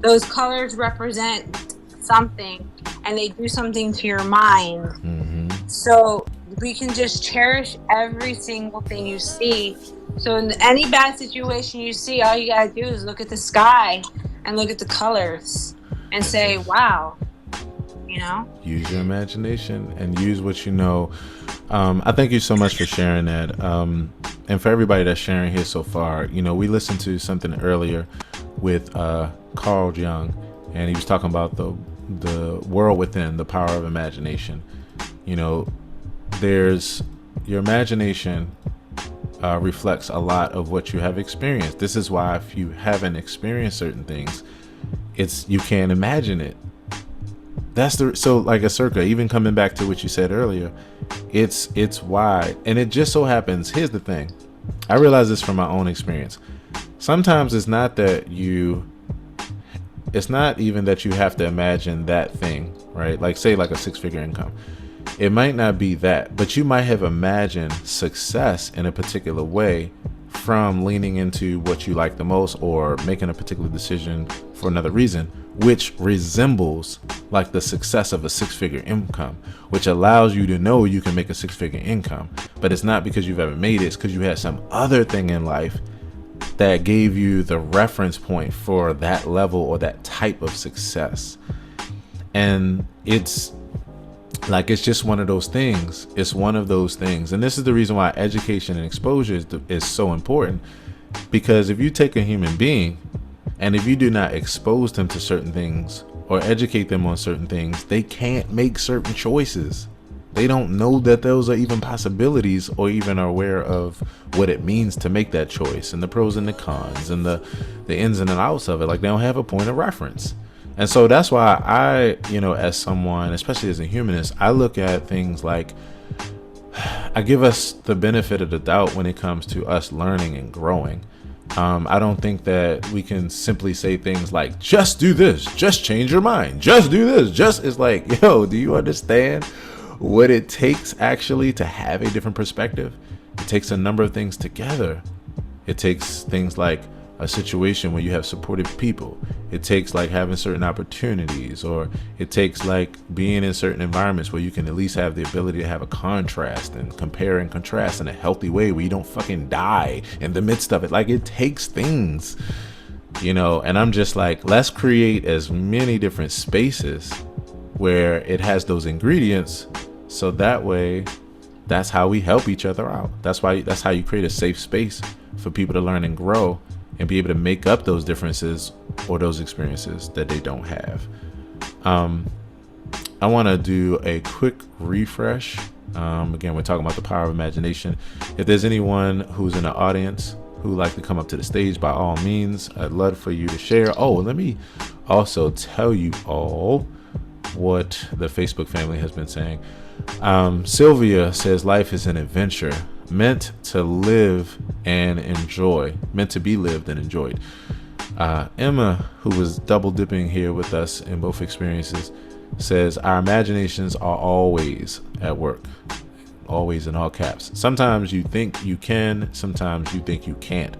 Speaker 9: Those colors represent something, and they do something to your mind. So we can just cherish every single thing you see. So in any bad situation you see, all you gotta do is look at the sky and look at the colors and say, wow, you know?
Speaker 1: Use your imagination and use what you know. I thank you so much for sharing that. And for everybody that's sharing here so far, you know, we listened to something earlier with Carl Jung, and he was talking about the world within, the power of imagination. You know, there's your imagination reflects a lot of what you have experienced. This is why if you haven't experienced certain things, you can't imagine it. So like a circa, even coming back to what you said earlier, it's wide. And it just so happens, here's the thing, I realize this from my own experience. Sometimes it's not even that you have to imagine that thing, right? Like, say, like a 6-figure income. It might not be that, but you might have imagined success in a particular way from leaning into what you like the most, or making a particular decision for another reason, which resembles like the success of a 6-figure income, which allows you to know you can make a 6-figure income. But it's not because you've ever made it, it's because you had some other thing in life that gave you the reference point for that level or that type of success. And it's just one of those things. It's one of those things. And this is the reason why education and exposure is so important. Because if you take a human being And if you do not expose them to certain things or educate them on certain things, they can't make certain choices. They don't know that those are even possibilities, or even are aware of what it means to make that choice, and the pros and the cons and the ins and the outs of it. Like, they don't have a point of reference. And so that's why I, as someone, especially as a humanist, I look at things like, I give us the benefit of the doubt when it comes to us learning and growing. I don't think that we can simply say things like, just do this, just change your mind, just do this. It's like, yo, do you understand what it takes actually to have a different perspective? It takes a number of things together. It takes things like a situation where you have supportive people. It takes like having certain opportunities, or it takes like being in certain environments where you can at least have the ability to have a contrast and compare and contrast in a healthy way, where you don't fucking die in the midst of it. Like, it takes things, and I'm just like, let's create as many different spaces where it has those ingredients, so that way that's how we help each other out. That's how you create a safe space for people to learn and grow and be able to make up those differences or those experiences that they don't have. I want to do a quick refresh. Again, we're talking about the power of imagination. If there's anyone who's in the audience who would like to come up to the stage, by all means, I'd love for you to share. Oh, let me also tell you all what the Facebook family has been saying. Sylvia says, life is an adventure meant to live and enjoy, meant to be lived and enjoyed. Emma, who was double dipping here with us in both experiences, says, our imaginations are always at work, always in all caps. Sometimes you think you can, sometimes you think you can't.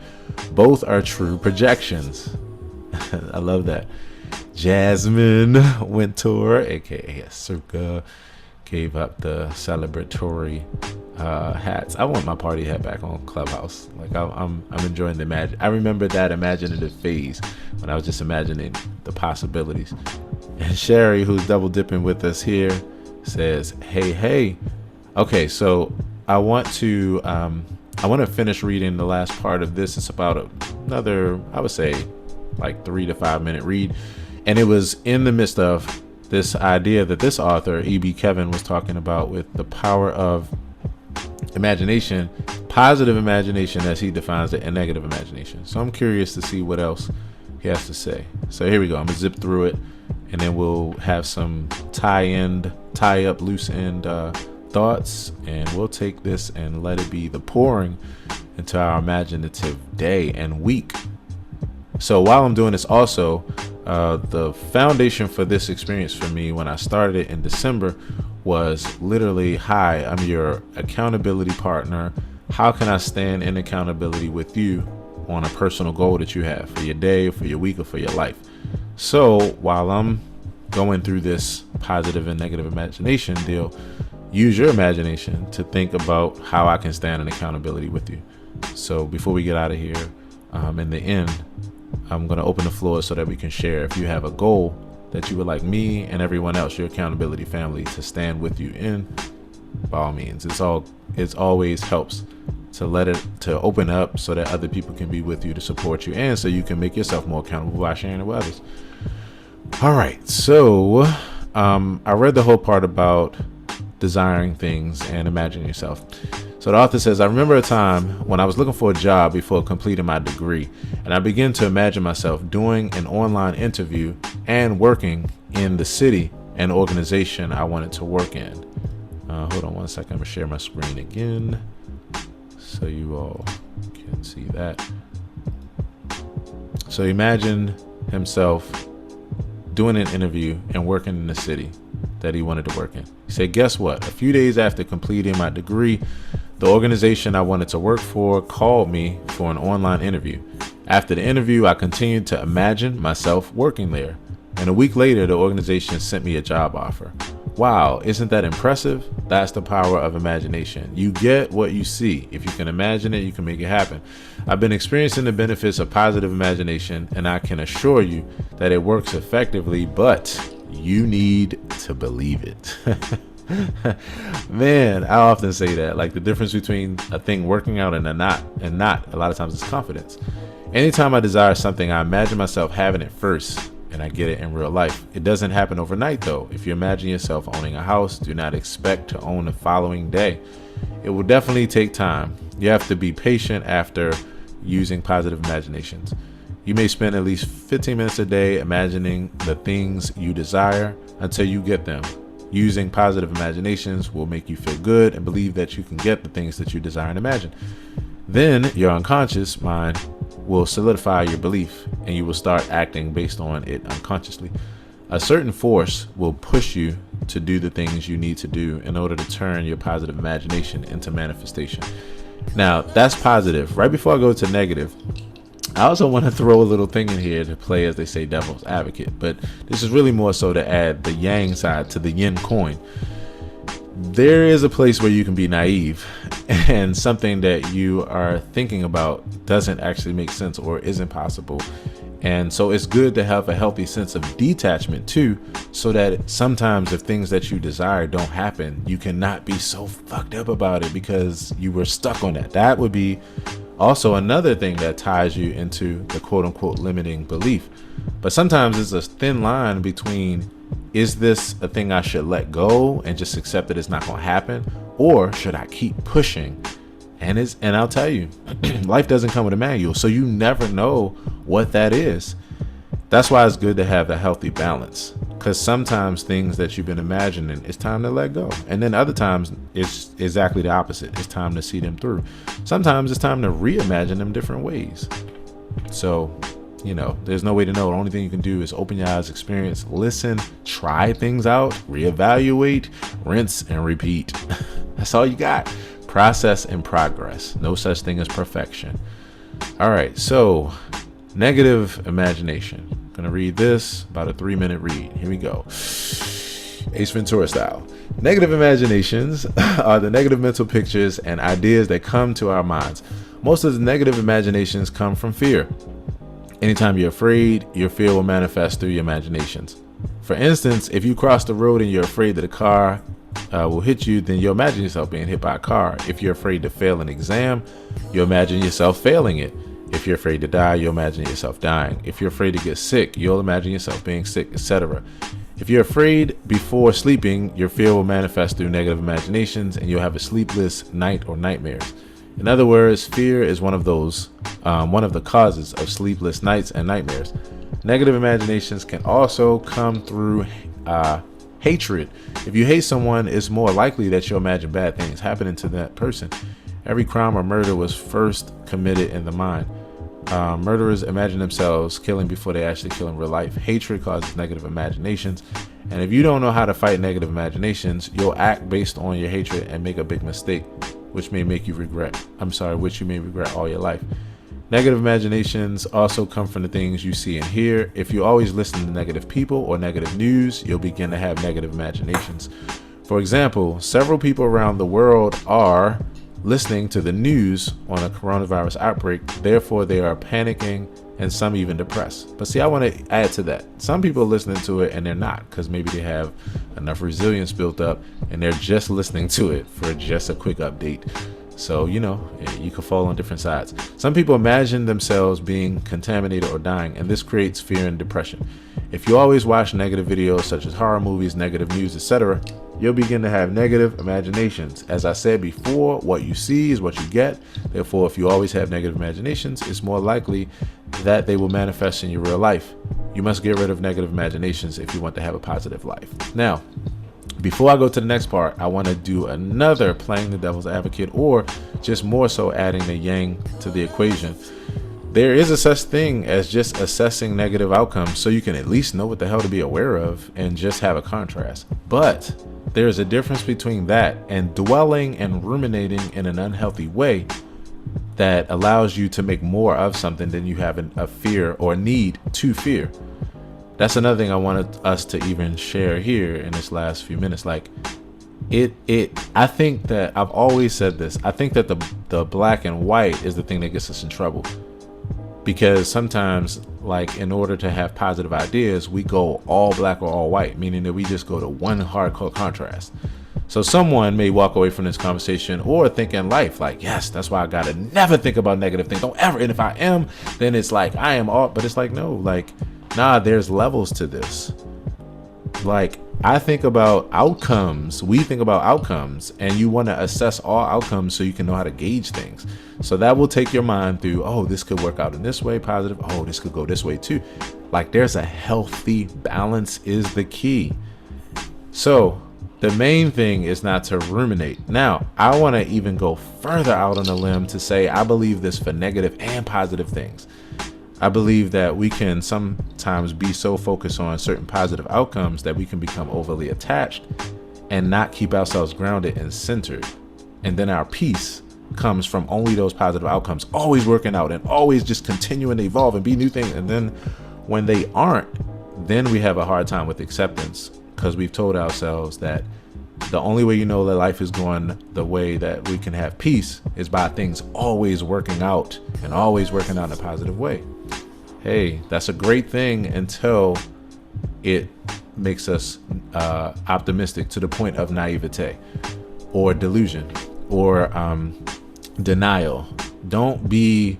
Speaker 1: Both are true projections. I love that. Jasmine Wintour, aka Circa, gave up the celebratory hats. I want my party hat back on Clubhouse. Like, I'm enjoying the I remember that imaginative phase when I was just imagining the possibilities. And Sherry, who's double dipping with us here, says, hey. Okay, so I want to finish reading the last part of this. It's about another, I would say, like 3 to 5 minute read. And it was in the midst of this idea that this author, E.B. Kevin, was talking about with the power of imagination, positive imagination as he defines it, and negative imagination. So I'm curious to see what else he has to say. So here we go. I'm gonna zip through it, and then we'll have some tie up loose end thoughts, and we'll take this and let it be the pouring into our imaginative day and week. So while I'm doing this, also, the foundation for this experience for me when I started it in December was literally, hi, I'm your accountability partner. How can I stand in accountability with you on a personal goal that you have for your day, for your week, or for your life? So while I'm going through this positive and negative imagination deal, use your imagination to think about how I can stand in accountability with you. So before we get out of here, in the end, I'm going to open the floor so that we can share. If you have a goal that you would like me and everyone else, your accountability family, to stand with you in, by all means. It always helps to open up so that other people can be with you to support you, and so you can make yourself more accountable by sharing it with others. All right, so I read the whole part about desiring things and imagining yourself. So the author says, I remember a time when I was looking for a job before completing my degree, and I began to imagine myself doing an online interview and working in the city and organization I wanted to work in. Hold on one second. I'm going to share my screen again so you all can see that. So imagine himself doing an interview and working in the city that he wanted to work in. He said, guess what? A few days after completing my degree, the organization I wanted to work for called me for an online interview. After the interview, I continued to imagine myself working there. And a week later, the organization sent me a job offer. Wow, isn't that impressive? That's the power of imagination. You get what you see. If you can imagine it, you can make it happen. I've been experiencing the benefits of positive imagination, and I can assure you that it works effectively, but you need to believe it. Man, I often say that, like, the difference between a thing working out and not a lot of times is confidence. Anytime I desire something, I imagine myself having it first, and I get it in real life. It doesn't happen overnight, though. If you imagine yourself owning a house, do not expect to own the following day. It will definitely take time. You have to be patient after using positive imaginations. You may spend at least 15 minutes a day imagining the things you desire until you get them. Using positive imaginations will make you feel good and believe that you can get the things that you desire and imagine. Then your unconscious mind will solidify your belief, and you will start acting based on it unconsciously. A certain force will push you to do the things you need to do in order to turn your positive imagination into manifestation. Now, that's positive. Right before I go to negative, I also want to throw a little thing in here to play, as they say, devil's advocate, but this is really more so to add the yang side to the yin coin. There is a place where you can be naive and something that you are thinking about doesn't actually make sense or isn't possible. And so it's good to have a healthy sense of detachment too, so that sometimes if things that you desire don't happen, you cannot be so fucked up about it because you were stuck on that. That would be also another thing that ties you into the quote unquote limiting belief. But sometimes it's a thin line between, is this a thing I should let go and just accept that it's not going to happen? Or should I keep pushing? And I'll tell you, life doesn't come with a manual, so you never know what that is. That's why it's good to have a healthy balance, because sometimes things that you've been imagining, it's time to let go. And then other times it's exactly the opposite. It's time to see them through. Sometimes it's time to reimagine them different ways. So, there's no way to know. The only thing you can do is open your eyes, experience, listen, try things out, reevaluate, rinse, and repeat. That's all you got. Process and progress. No such thing as perfection. All right, so negative imagination. I'm gonna read this, about a 3-minute read. Here we go. Ace Ventura style. Negative imaginations are the negative mental pictures and ideas that come to our minds. Most of the negative imaginations come from fear. Anytime you're afraid, your fear will manifest through your imaginations. For instance, if you cross the road and you're afraid that a car will hit you, then you'll imagine yourself being hit by a car. If you're afraid to fail an exam, you'll imagine yourself failing it. If you're afraid to die, you'll imagine yourself dying. If you're afraid to get sick, you'll imagine yourself being sick, etc. If you're afraid before sleeping, your fear will manifest through negative imaginations, and you'll have a sleepless night or nightmares. In other words, fear is one of the causes of sleepless nights and nightmares. Negative imaginations can also come through hatred. If you hate someone, it's more likely that you'll imagine bad things happening to that person. Every crime or murder was first committed in the mind. Murderers imagine themselves killing before they actually kill in real life. Hatred causes negative imaginations. And if you don't know how to fight negative imaginations, you'll act based on your hatred and make a big mistake, which you may regret all your life. Negative imaginations also come from the things you see and hear. If you always listen to negative people or negative news, you'll begin to have negative imaginations. For example, several people around the world are listening to the news on a coronavirus outbreak. Therefore, they are panicking and some even depressed. But see, I want to add to that. Some people are listening to it and they're not, because maybe they have enough resilience built up and they're just listening to it for just a quick update. So, you can fall on different sides. Some people imagine themselves being contaminated or dying, and this creates fear and depression. If you always watch negative videos such as horror movies, negative news, etc., you'll begin to have negative imaginations. As I said before, what you see is what you get. Therefore, if you always have negative imaginations, it's more likely that they will manifest in your real life. You must get rid of negative imaginations if you want to have a positive life. Now, before I go to the next part, I want to do another playing the devil's advocate, or just more so adding the yang to the equation. There is a such thing as just assessing negative outcomes so you can at least know what the hell to be aware of and just have a contrast. But there's a difference between that and dwelling and ruminating in an unhealthy way that allows you to make more of something than you have a fear or need to fear. That's another thing I wanted us to even share here in this last few minutes. I think that I've always said this. I think that the black and white is the thing that gets us in trouble, because sometimes, in order to have positive ideas, we go all black or all white, meaning that we just go to one hardcore contrast. So someone may walk away from this conversation or think in life like, yes, that's why I gotta never think about negative things. Don't ever. And if I am, then it's like I am all. But it's like, no, like, nah, there's levels to this. Like, I think about outcomes. We think about outcomes, and you want to assess all outcomes so you can know how to gauge things. So that will take your mind through, oh, this could work out in this way, positive. Oh, this could go this way too. Like, there's a healthy balance is the key. So the main thing is not to ruminate. Now, I want to even go further out on a limb to say I believe this for negative and positive things. I believe that we can sometimes be so focused on certain positive outcomes that we can become overly attached and not keep ourselves grounded and centered. And then our peace comes from only those positive outcomes, always working out and always just continuing to evolve and be new things. And then when they aren't, then we have a hard time with acceptance, because we've told ourselves that the only way you know that life is going the way that we can have peace is by things always working out and always working out in a positive way. Hey, that's a great thing until it makes us optimistic to the point of naivete or delusion or denial. Don't be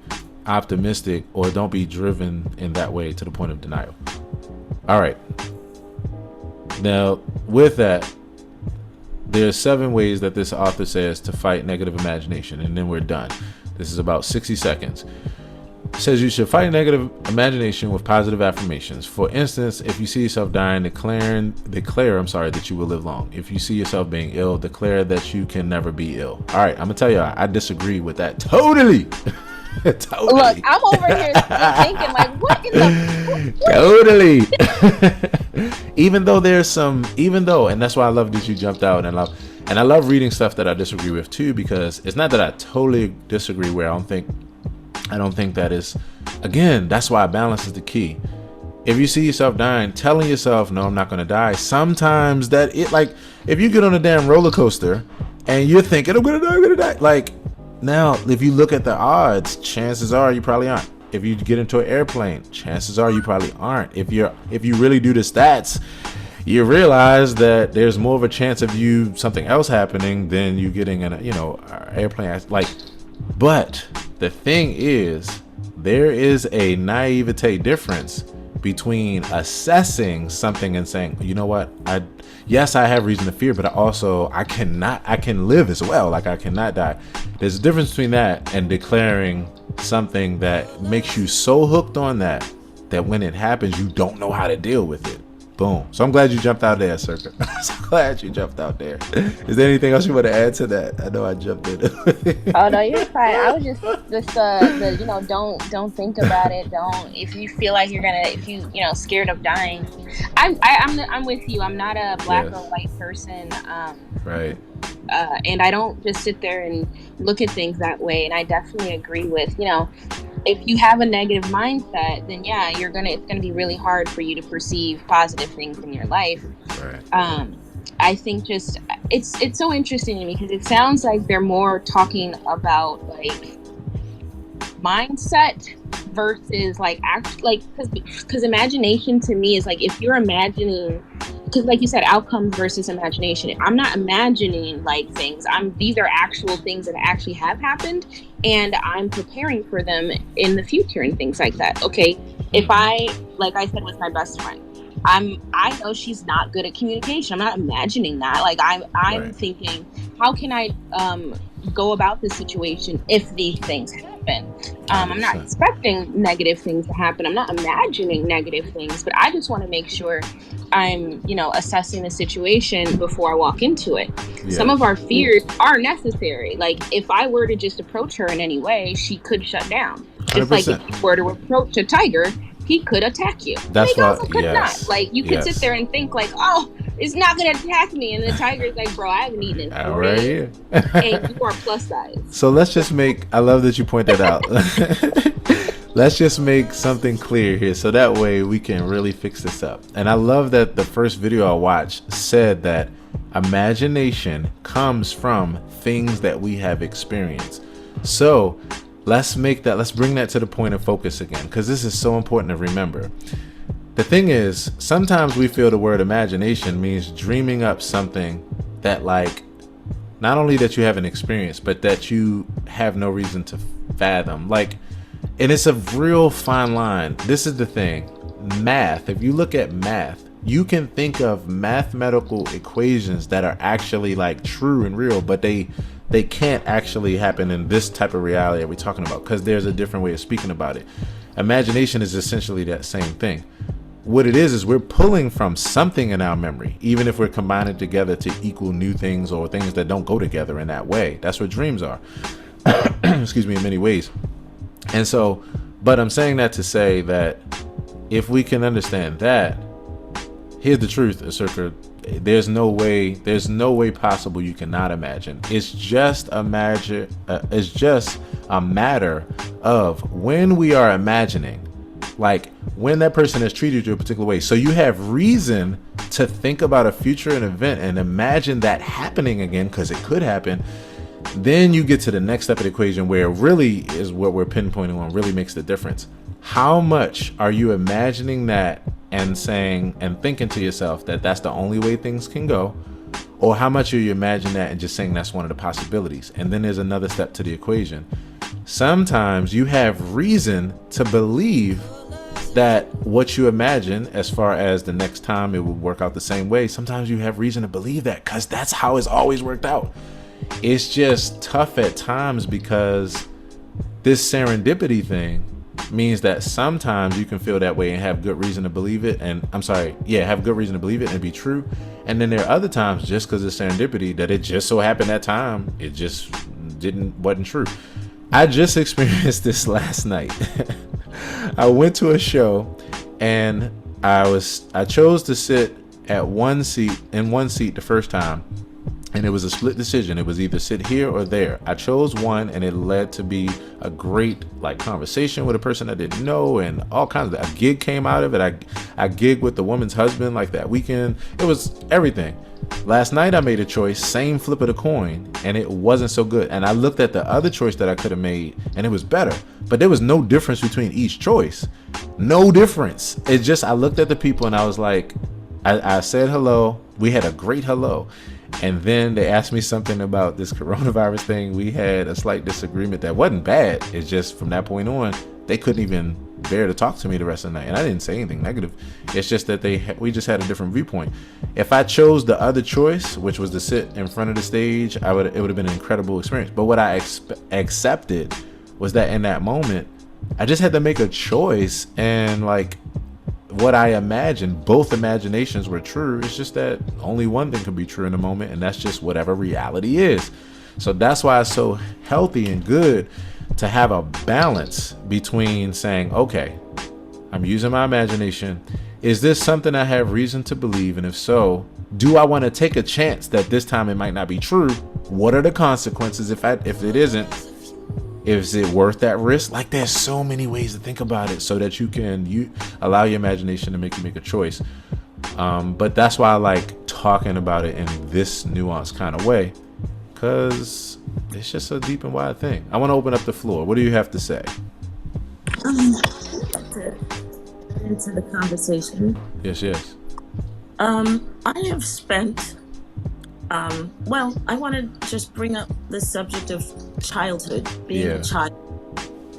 Speaker 1: optimistic or don't be driven in that way to the point of denial. All right. Now, with that, there's 7 ways that this author says to fight negative imagination, and then we're done. This is about 60 seconds. It says you should fight negative imagination with positive affirmations. For instance, if you see yourself dying, declare that you will live long. If you see yourself being ill, declare that you can never be ill. All right, I'm gonna tell you, I disagree with that totally. Totally.
Speaker 4: Look, I'm over here thinking like, what in the
Speaker 1: totally. Even though, and that's why I love that you jumped out, and I love reading stuff that I disagree with too, because it's not that I totally disagree where I don't think that is, again, that's why balance is the key. If you see yourself dying, telling yourself, no, I'm not going to die. Sometimes that it, like, if you get on a damn roller coaster and you're thinking, I'm going to die. Like, now, if you look at the odds, chances are you probably aren't. If you get into an airplane, chances are you probably aren't. If you really do the stats, you realize that there's more of a chance of something else happening than you getting in a, airplane. Like, but the thing is, there is a naivete difference between assessing something and saying, you know what, yes, I have reason to fear, but I can live as well. Like, I cannot die. There's a difference between that and declaring something that makes you so hooked on that when it happens, you don't know how to deal with it. Boom. So I'm glad you jumped out there, Circa. I'm so glad you jumped out there. Is there anything else you want to add to that? I know I jumped in.
Speaker 4: Oh no, you're fine. I was just don't think about it. Don't, if you feel like if you scared of dying. I'm with you. I'm not a black or white person.
Speaker 1: Right.
Speaker 4: And I don't just sit there and look at things that way. And I definitely agree with, if you have a negative mindset, then yeah, it's gonna be really hard for you to perceive positive things in your life.
Speaker 1: Right.
Speaker 4: I think just it's so interesting to me because it sounds like they're more talking about like mindset versus like because imagination to me is like, if you're imagining, because like you said, outcomes versus imagination. I'm not imagining like things. These are actual things that actually have happened, and I'm preparing for them in the future and things like that. Okay, if like I said with my best friend, I know she's not good at communication. I'm not imagining that. Like I'm right. Thinking, how can I go about this situation if these things happen? I'm not expecting negative things to happen. I'm not imagining negative things, but I just want to make sure I'm, assessing the situation before I walk into it. Yeah. Some of our fears are necessary. Like if I were to just approach her in any way, she could shut down. Just 100%. Like if you were to approach a tiger, he could attack you.
Speaker 1: That's
Speaker 4: he also could not. Like you could sit there and think like, oh, it's not going to attack me. And the tiger's like, bro, I haven't eaten in 4 days. And you are plus size.
Speaker 1: So let's just I love that you point that out. Let's just make something clear here so that way we can really fix this up. And I love that the first video I watched said that imagination comes from things that we have experienced. So let's bring that to the point of focus again, because this is so important to remember. The thing is, sometimes we feel the word imagination means dreaming up something that like, not only that you haven't experienced, but that you have no reason to fathom. Like, and it's a real fine line. This is the thing. Math, if you look at math, you can think of mathematical equations that are actually like true and real, but they can't actually happen in this type of reality that we're talking about, because there's a different way of speaking about it. Imagination is essentially that same thing. What it is we're pulling from something in our memory, even if we're combining together to equal new things or things that don't go together in that way. That's what dreams are. Excuse me, in many ways. And so, but I'm saying that to say that if we can understand that, here's the truth, Asirka. There's no way possible you cannot imagine. It's just a matter of when we are imagining, like when that person has treated you a particular way. So you have reason to think about a future and event and imagine that happening again, because it could happen. Then you get to the next step of the equation, where really is what we're pinpointing on, really makes the difference. How much are you imagining that and saying and thinking to yourself that that's the only way things can go? Or how much are you imagining that and just saying that's one of the possibilities? And then there's another step to the equation. Sometimes you have reason to believe that what you imagine, as far as the next time it will work out the same way, sometimes you have reason to believe that because that's how it's always worked out. It's just tough at times, because this serendipity thing means that sometimes you can feel that way and have good reason to believe it. And have good reason to believe it and be true. And then there are other times, just because it's serendipity, that it just so happened that time it just wasn't true. I just experienced this last night. I went to a show and I chose to sit in one seat the first time. And it was a split decision. It was either sit here or there. I chose one, and it led to be a great conversation with a person I didn't know, and all kinds of. A gig came out of it. I gigged with the woman's husband that weekend. It was everything. Last night I made a choice, same flip of the coin, and it wasn't so good. And I looked at the other choice that I could have made, and it was better. But there was no difference between each choice. No difference. It just, I looked at the people and I was like, I said hello. We had a great hello. And then they asked me something about this coronavirus thing. We had a slight disagreement that wasn't bad. It's just from that point on, they couldn't even bear to talk to me the rest of the night. And I didn't say anything negative. It's just that we just had a different viewpoint. If I chose the other choice, which was to sit in front of the stage, it would have been an incredible experience. But what I accepted was that in that moment, I just had to make a choice, and what I imagined, both imaginations were true. It's just that only one thing can be true in the moment, and that's just whatever reality is. So that's why it's so healthy and good to have a balance between saying, okay, I'm using my imagination. Is this something I have reason to believe? And if so, do I want to take a chance that this time it might not be true? What are the consequences if it isn't? Is it worth that risk? There's so many ways to think about it so that you allow your imagination to make you make a choice. But that's why I like talking about it in this nuanced kind of way, because it's just a deep and wide thing. I want to open up the floor. What do you have to say?
Speaker 7: Into the conversation.
Speaker 1: Yes.
Speaker 7: I have spent I want to just bring up the subject of childhood, being a child,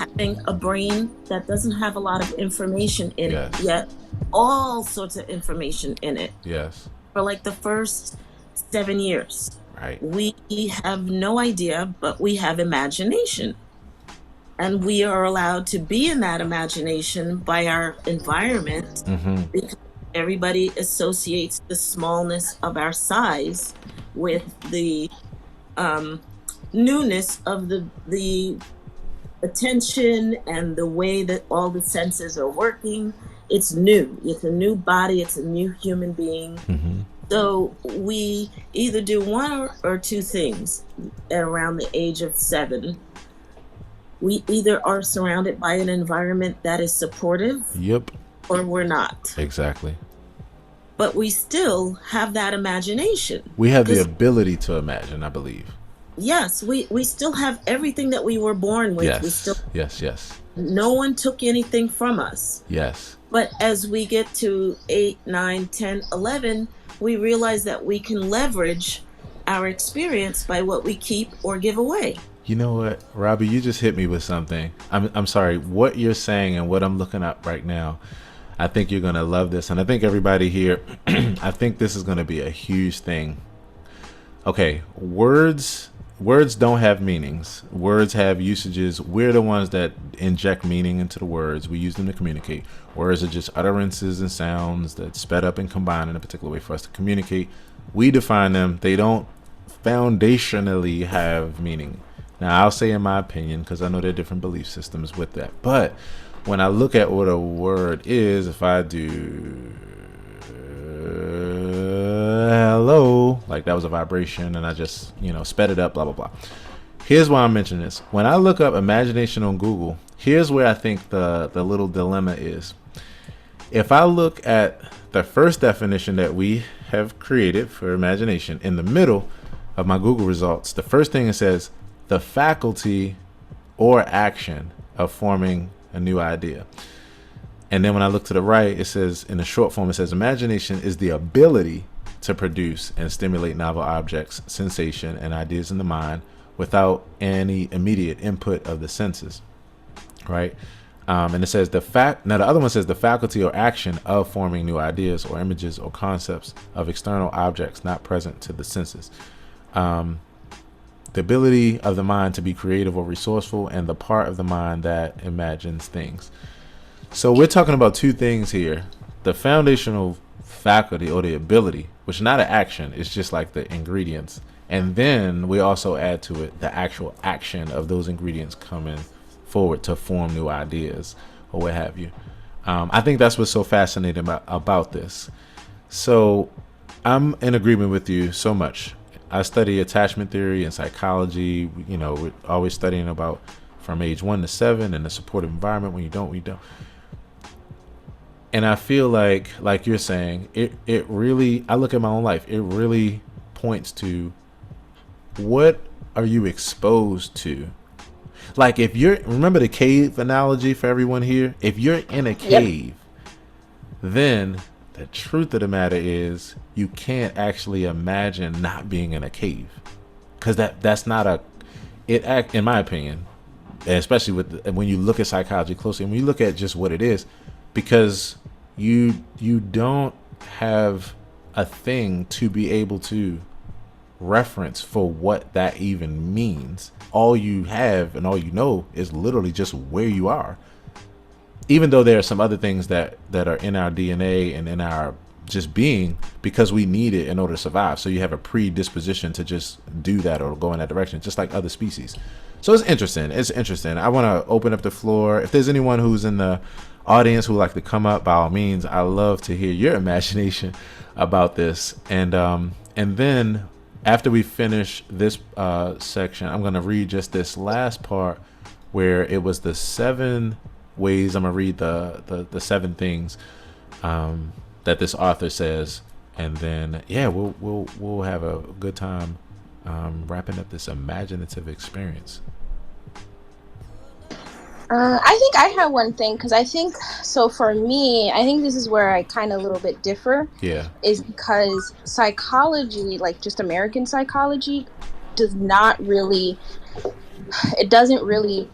Speaker 7: having a brain that doesn't have a lot of information in it, yet all sorts of information in it.
Speaker 1: Yes.
Speaker 7: For the first 7 years.
Speaker 1: Right.
Speaker 7: We have no idea, but we have imagination. And we are allowed to be in that imagination by our environment, because everybody associates the smallness of our size with the newness of the attention and the way that all the senses are working. It's new. It's a new body. It's a new human being. So we either do one or two things around the age of 7. We either are surrounded by an environment that is supportive.
Speaker 1: Yep.
Speaker 7: Or we're not.
Speaker 1: Exactly.
Speaker 7: But we still have that imagination.
Speaker 1: We have the ability to imagine, I believe.
Speaker 7: Yes, we still have everything that we were born with.
Speaker 1: Yes.
Speaker 7: No one took anything from us.
Speaker 1: Yes.
Speaker 7: But as we get to 8, 9, 10, 11, we realize that we can leverage our experience by what we keep or give away.
Speaker 1: You know what, Robbie, you just hit me with something. I'm sorry, what you're saying and what I'm looking up right now, I think you're going to love this. And I think everybody here, I think this is going to be a huge thing. Okay, words don't have meanings. Words have usages. We're the ones that inject meaning into the words. We use them to communicate. Words are just utterances and sounds that sped up and combined in a particular way for us to communicate. We define them. They don't foundationally have meaning. Now, I'll say in my opinion, because I know there are different belief systems with that. But when I look at what a word is, if I do hello, like that was a vibration and I just, sped it up, blah, blah, blah. Here's why I'm mentioning this. When I look up imagination on Google, here's where I think the little dilemma is. If I look at the first definition that we have created for imagination in the middle of my Google results, the first thing it says, the faculty or action of forming a new idea. And then when I look to the right, it says in the short form, it says imagination is the ability to produce and stimulate novel objects, sensation, and ideas in the mind without any immediate input of the senses, right? And it says now the other one says the faculty or action of forming new ideas or images or concepts of external objects not present to the senses. The ability of the mind to be creative or resourceful, and the part of the mind that imagines things. So we're talking about two things here. The foundational faculty or the ability, which is not an action, it's just like the ingredients. And then we also add to it the actual action of those ingredients coming forward to form new ideas or what have you. I think that's what's so fascinating about this. So I'm in agreement with you so much. I study attachment theory and psychology. We're always studying about from age 1 to 7 and the supportive environment. When you don't, we don't. And I feel like you're saying, it really, I look at my own life, it really points to what are you exposed to? Like if remember the cave analogy for everyone here? If you're in a cave, then the truth of the matter is you can't actually imagine not being in a cave. Because that's not in my opinion, especially when you look at psychology closely, and when you look at just what it is, because you don't have a thing to be able to reference for what that even means. All you have and all you know is literally just where you are. Even though there are some other things that are in our DNA and in our just being, because we need it in order to survive. So you have a predisposition to just do that or go in that direction, just like other species. So it's interesting. I want to open up the floor. If there's anyone who's in the audience who would like to come up, by all means, I love to hear your imagination about this. And then after we finish this section, I'm going to read just this last part where it was the 7 ways. I'm going to read the 7 things that this author says, and then we'll have a good time wrapping up this imaginative experience.
Speaker 4: I think I have one thing, because I think, so for me, I think this is where I kind of a little bit differ.
Speaker 1: Yeah. Is
Speaker 4: because psychology, like just American psychology, does not really, it doesn't really,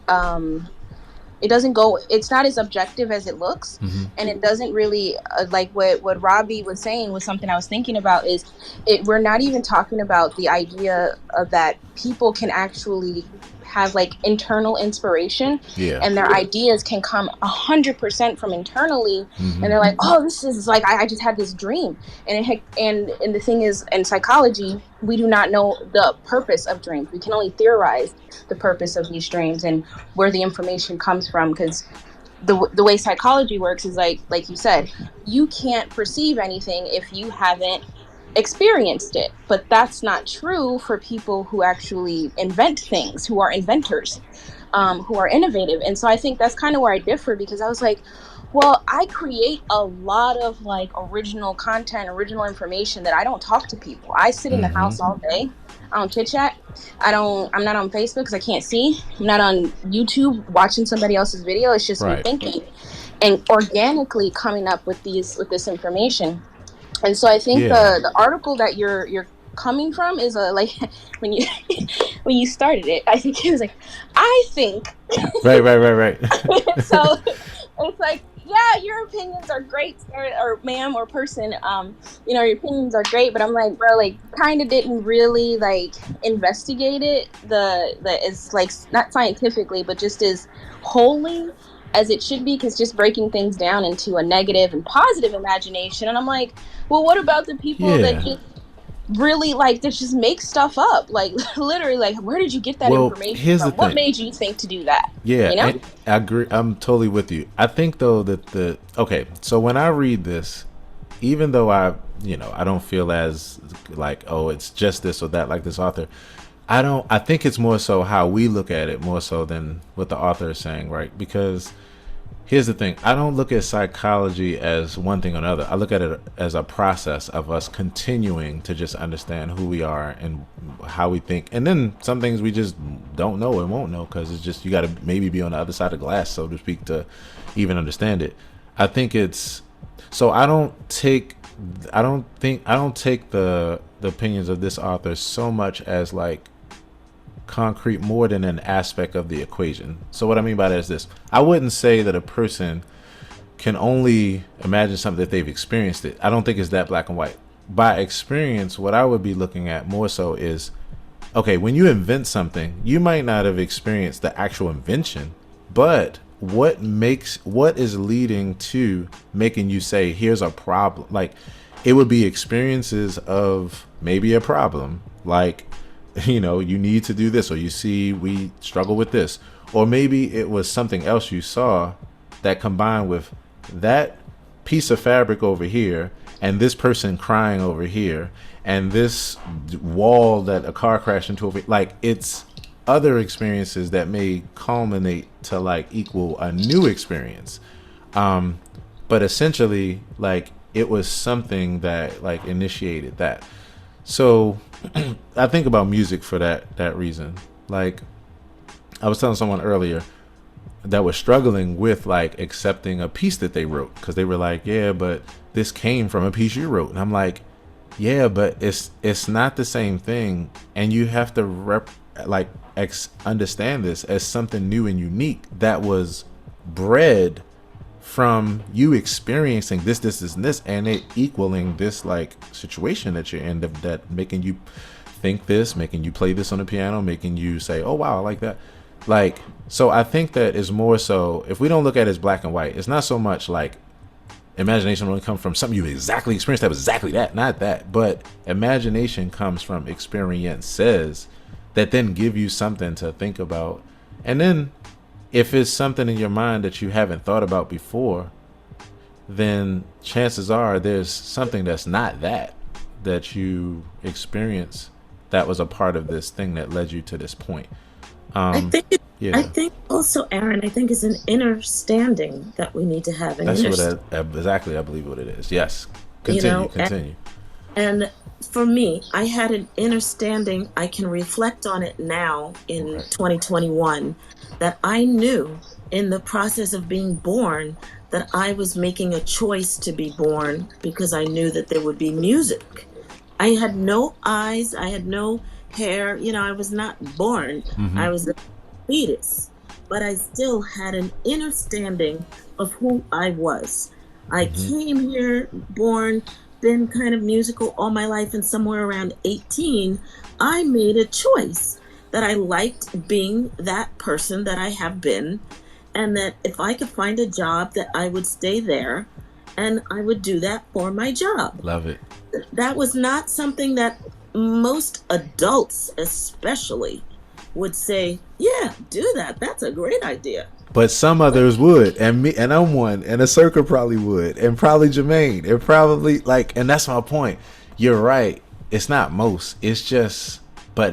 Speaker 4: it's not as objective as it looks. Mm-hmm. And it doesn't really, like what Robbie was saying was something I was thinking about, is we're not even talking about the idea of that people can actually have like internal inspiration, and their ideas can come 100% from internally. Mm-hmm. And they're like, oh, this is like, I just had this dream. And the thing is, in psychology, we do not know the purpose of dreams. We can only theorize the purpose of these dreams and where the information comes from, because the way psychology works is like you said, you can't perceive anything if you haven't experienced it. But that's not true for people who actually invent things, who are inventors, who are innovative. And so I think that's kind of where I differ, because I was like, well, I create a lot of like original content, original information that I don't talk to people. I sit in the house all day. I don't chit chat. I'm not on Facebook because I can't see. I'm not on YouTube watching somebody else's video. It's just me thinking and organically coming up with this information. And so I think the article that you're coming from is like when you when you started it, I think it was like, I think.
Speaker 1: Right.
Speaker 4: So it's like, yeah, your opinions are great, or ma'am or person, you know, your opinions are great, but I'm like, bro, like, kind of didn't really like investigate it the it's like not scientifically, but just as wholly as it should be, because just breaking things down into a negative and positive imagination. And I'm like, well, what about the people that just really like to just make stuff up, like literally, like, where did you get that information
Speaker 1: here's
Speaker 4: from?
Speaker 1: the
Speaker 4: What
Speaker 1: thing.
Speaker 4: made you think to do that?
Speaker 1: Yeah,
Speaker 4: you know,
Speaker 1: I agree. I'm totally with you. I think though that okay, so when I read this, even though I don't feel as like, oh, it's just this or that, like this author, I think it's more so how we look at it more so than what the author is saying, right? Because here's the thing. I don't look at psychology as one thing or another. I look at it as a process of us continuing to just understand who we are and how we think. And then some things we just don't know and won't know, because it's just, you got to maybe be on the other side of the glass, so to speak, to even understand it. I think it's, so I don't take the opinions of this author so much as like concrete, more than an aspect of the equation. So what I mean by that is this: I wouldn't say that a person can only imagine something that they've experienced it. I don't think it's that black and white. By experience, what I would be looking at more so is, okay, when you invent something, you might not have experienced the actual invention, but what is leading to making you say, here's a problem? Like, it would be experiences of maybe a problem, like, you need to do this, or you see we struggle with this, or maybe it was something else you saw that combined with that piece of fabric over here, and this person crying over here, and this wall that a car crashed into over here. Like, it's other experiences that may culminate to like equal a new experience, but essentially, like, it was something that like initiated that. So I think about music for that reason. Like, I was telling someone earlier that was struggling with like accepting a piece that they wrote, because they were like, yeah, but this came from a piece you wrote. And I'm like, yeah, but it's not the same thing, and you have to understand this as something new and unique that was bred from you experiencing this, and it equaling this like situation that you're in, that making you think this, making you play this on the piano, making you say, oh wow, I like that. Like, so I think that is more so, if we don't look at it as black and white, it's not so much like imagination only comes from something you exactly experienced, that was exactly that, not that, but imagination comes from experiences that then give you something to think about. And then if it's something in your mind that you haven't thought about before, then chances are there's something that's not that you experience that was a part of this thing that led you to this point.
Speaker 7: I think also, Aaron, I think it's an understanding that we need to have.
Speaker 1: That's exactly, I believe what it is. Yes. Continue.
Speaker 7: And for me, I had an understanding. I can reflect on it now in 2021, that I knew in the process of being born that I was making a choice to be born, because I knew that there would be music. I had no eyes, I had no hair, I was not born. Mm-hmm. I was a fetus, but I still had an understanding of who I was. I came here, born, been kind of musical all my life, and somewhere around 18, I made a choice that I liked being that person that I have been, and that if I could find a job, that I would stay there, and I would do that for my job.
Speaker 1: Love it.
Speaker 7: That was not something that most adults especially would say, yeah, do that. That's a great idea.
Speaker 1: But some others would, and me, and I'm one, and a circle probably would, and probably Jermaine, and probably and that's my point. You're right. It's not most. It's just, but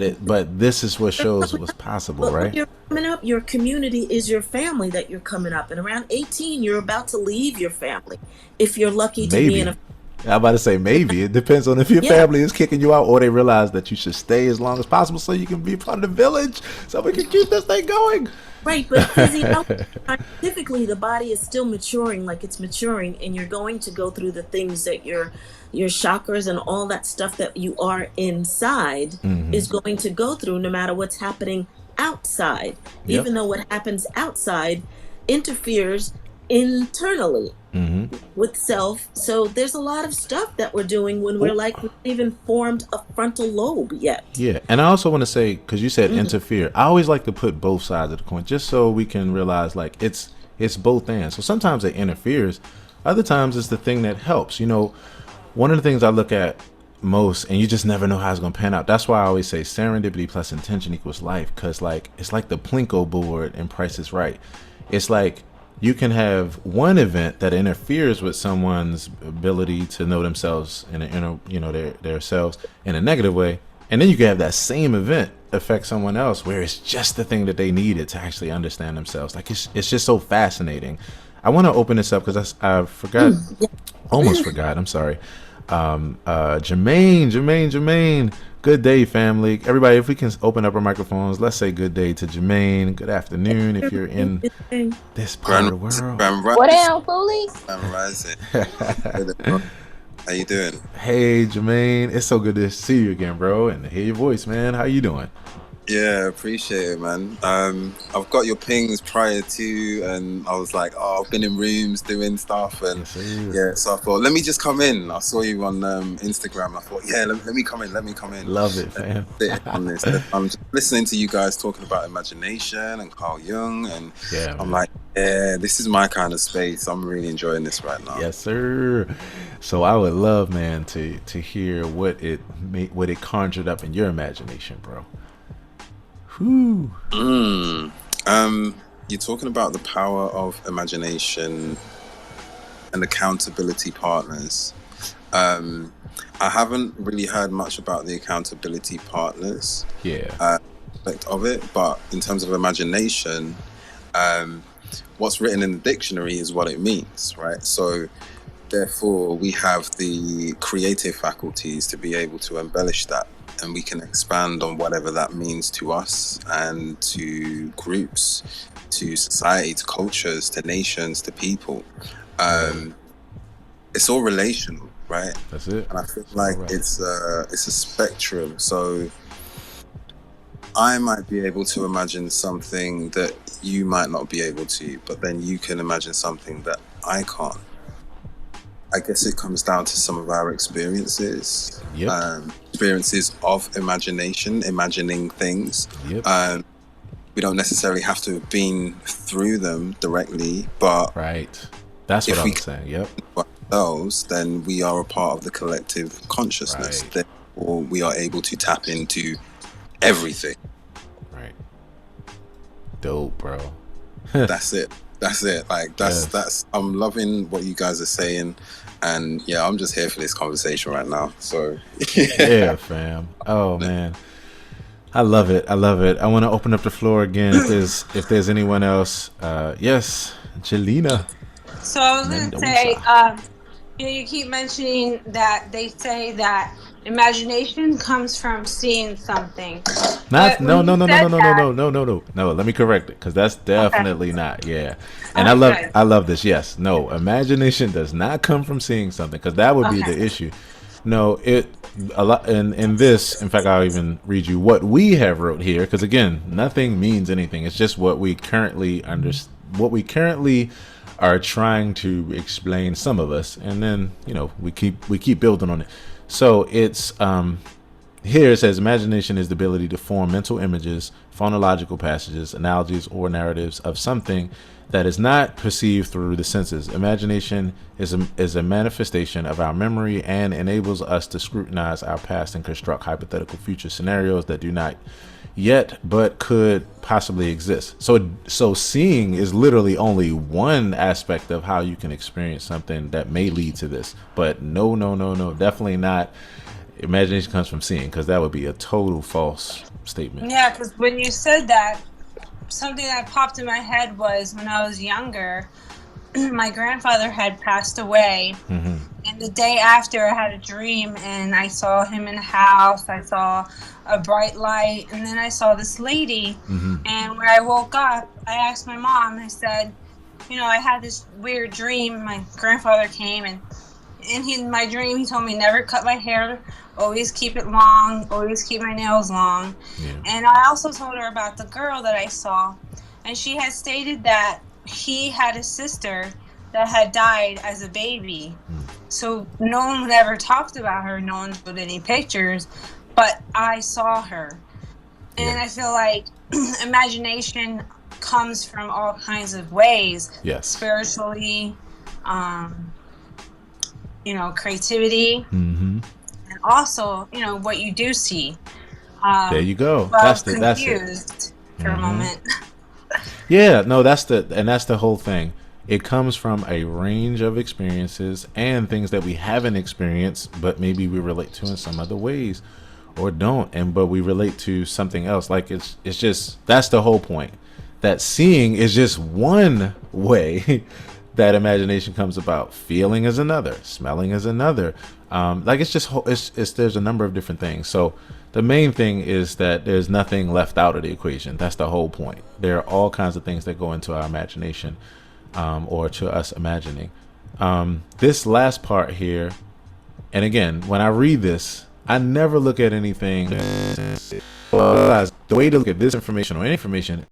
Speaker 1: this is what shows what's possible, right?
Speaker 7: When you're coming up, your community is your family that you're coming up, and around 18, you're about to leave your family. If you're lucky to be in a
Speaker 1: I'm about to say maybe. It depends on if your family is kicking you out or they realize that you should stay as long as possible so you can be part of the village so we can keep this thing going.
Speaker 7: Right, but scientifically, the body is still maturing like it's maturing, and you're going to go through the things that your chakras and all that stuff that you are inside is going to go through no matter what's happening outside. Even though what happens outside interferes internally with self. So there's a lot of stuff that we're doing when we're like, we haven't even formed a frontal lobe yet.
Speaker 1: Yeah, and I also want to say, because you said interfere, I always like to put both sides of the coin just so we can realize like it's both ends. So sometimes it interferes, other times it's the thing that helps. You know, one of the things I look at most, and you just never know how it's going to pan out. That's why I always say serendipity plus intention equals life, because like it's like the Plinko board in Price is Right. It's like you can have one event that interferes with someone's ability to know themselves in their selves in a negative way, and then you can have that same event affect someone else where it's just the thing that they needed to actually understand themselves. Like it's just so fascinating. I want to open this up because I forgot, almost forgot. I'm sorry. Jermaine. Good day, family. Everybody, if we can open up our microphones, let's say good day to Jermaine. Good afternoon if you're in this part of the world.
Speaker 4: What down, Foley?
Speaker 10: Rising. How you doing?
Speaker 1: Hey, Jermaine. It's so good to see you again, bro, and to hear your voice, man. How you doing?
Speaker 10: Yeah, appreciate it, man. I've got your pings prior to, and I was like, I've been in rooms doing stuff, and so I thought, let me just come in. I saw you on Instagram. I thought, let me come in.
Speaker 1: Love it, fam.
Speaker 10: On this. I'm just listening to you guys talking about imagination and Carl Jung, and I'm like, this is my kind of space. I'm really enjoying this right now.
Speaker 1: Yes, sir. So I would love, man, to hear what it conjured up in your imagination, bro.
Speaker 10: You're talking about the power of imagination and accountability partners. I haven't really heard much about the accountability partners aspect of it, but in terms of imagination, what's written in the dictionary is what it means, right? So therefore we have the creative faculties to be able to embellish that, and we can expand on whatever that means to us and to groups, to society, to cultures, to nations, to people. It's all relational, right?
Speaker 1: That's it.
Speaker 10: And I feel like it's a spectrum. So I might be able to imagine something that you might not be able to, but then you can imagine something that I can't. I guess it comes down to some of our experiences, experiences of imagination, imagining things. We don't necessarily have to have been through them directly, but
Speaker 1: that's what I'm saying.
Speaker 10: Ourselves, then we are a part of the collective consciousness. Therefore, we are able to tap into everything.
Speaker 1: Right. Dope, bro.
Speaker 10: That's it. Like that's. I'm loving what you guys are saying. And I'm just here for this conversation right now. So
Speaker 1: yeah, fam. Oh man, I love it. I want to open up the floor again. If there's anyone else, yes, Jelena.
Speaker 9: So I was gonna say, you keep mentioning that they say that imagination comes from seeing something.
Speaker 1: No. Let me correct it, because that's definitely not. Yeah, and I love this. Yes, no, imagination does not come from seeing something, because that would be the issue. No, a lot in this. In fact, I'll even read you what we have wrote here, because again, nothing means anything. It's just what we currently are trying to explain, some of us, and then we keep building on it. So it's here it says imagination is the ability to form mental images, phonological passages, analogies, or narratives of something that is not perceived through the senses. Imagination is a manifestation of our memory and enables us to scrutinize our past and construct hypothetical future scenarios that do not yet but could possibly exist. So seeing is literally only one aspect of how you can experience something that may lead to this, but no, definitely not. Imagination comes from seeing, because that would be a total false statement.
Speaker 9: Yeah, because when you said that, something that popped in my head was when I was younger, my grandfather had passed away, And the day after, I had a dream, and I saw him in the house. I saw a bright light, and then I saw this lady. And when I woke up, I asked my mom, I said, you know, I had this weird dream. My grandfather came, and in my dream, he told me never cut my hair, always keep it long, always keep my nails long. And I also told her about the girl that I saw, and she had stated that he had a sister that had died as a baby. So no one ever talked about her, no one showed any pictures, but I saw her. And I feel like imagination comes from all kinds of ways. Spiritually, you know, creativity, and also, you know, what you do see.
Speaker 1: There you go.
Speaker 9: Well, that's it. For a moment.
Speaker 1: Yeah, no, that's the whole thing. It comes from a range of experiences and things that we haven't experienced, but maybe we relate to in some other ways, or don't, but we relate to something else. Like it's just, that's the whole point. That seeing is just one way that imagination comes about. Feeling is another. Smelling is another. Like it's just it's there's a number of different things. So the main thing is that there's nothing left out of the equation. That's the whole point. There are all kinds of things that go into our imagination, or to us imagining. This last part here, and again, when I read this, I never look at anything. The way to look at this information or any information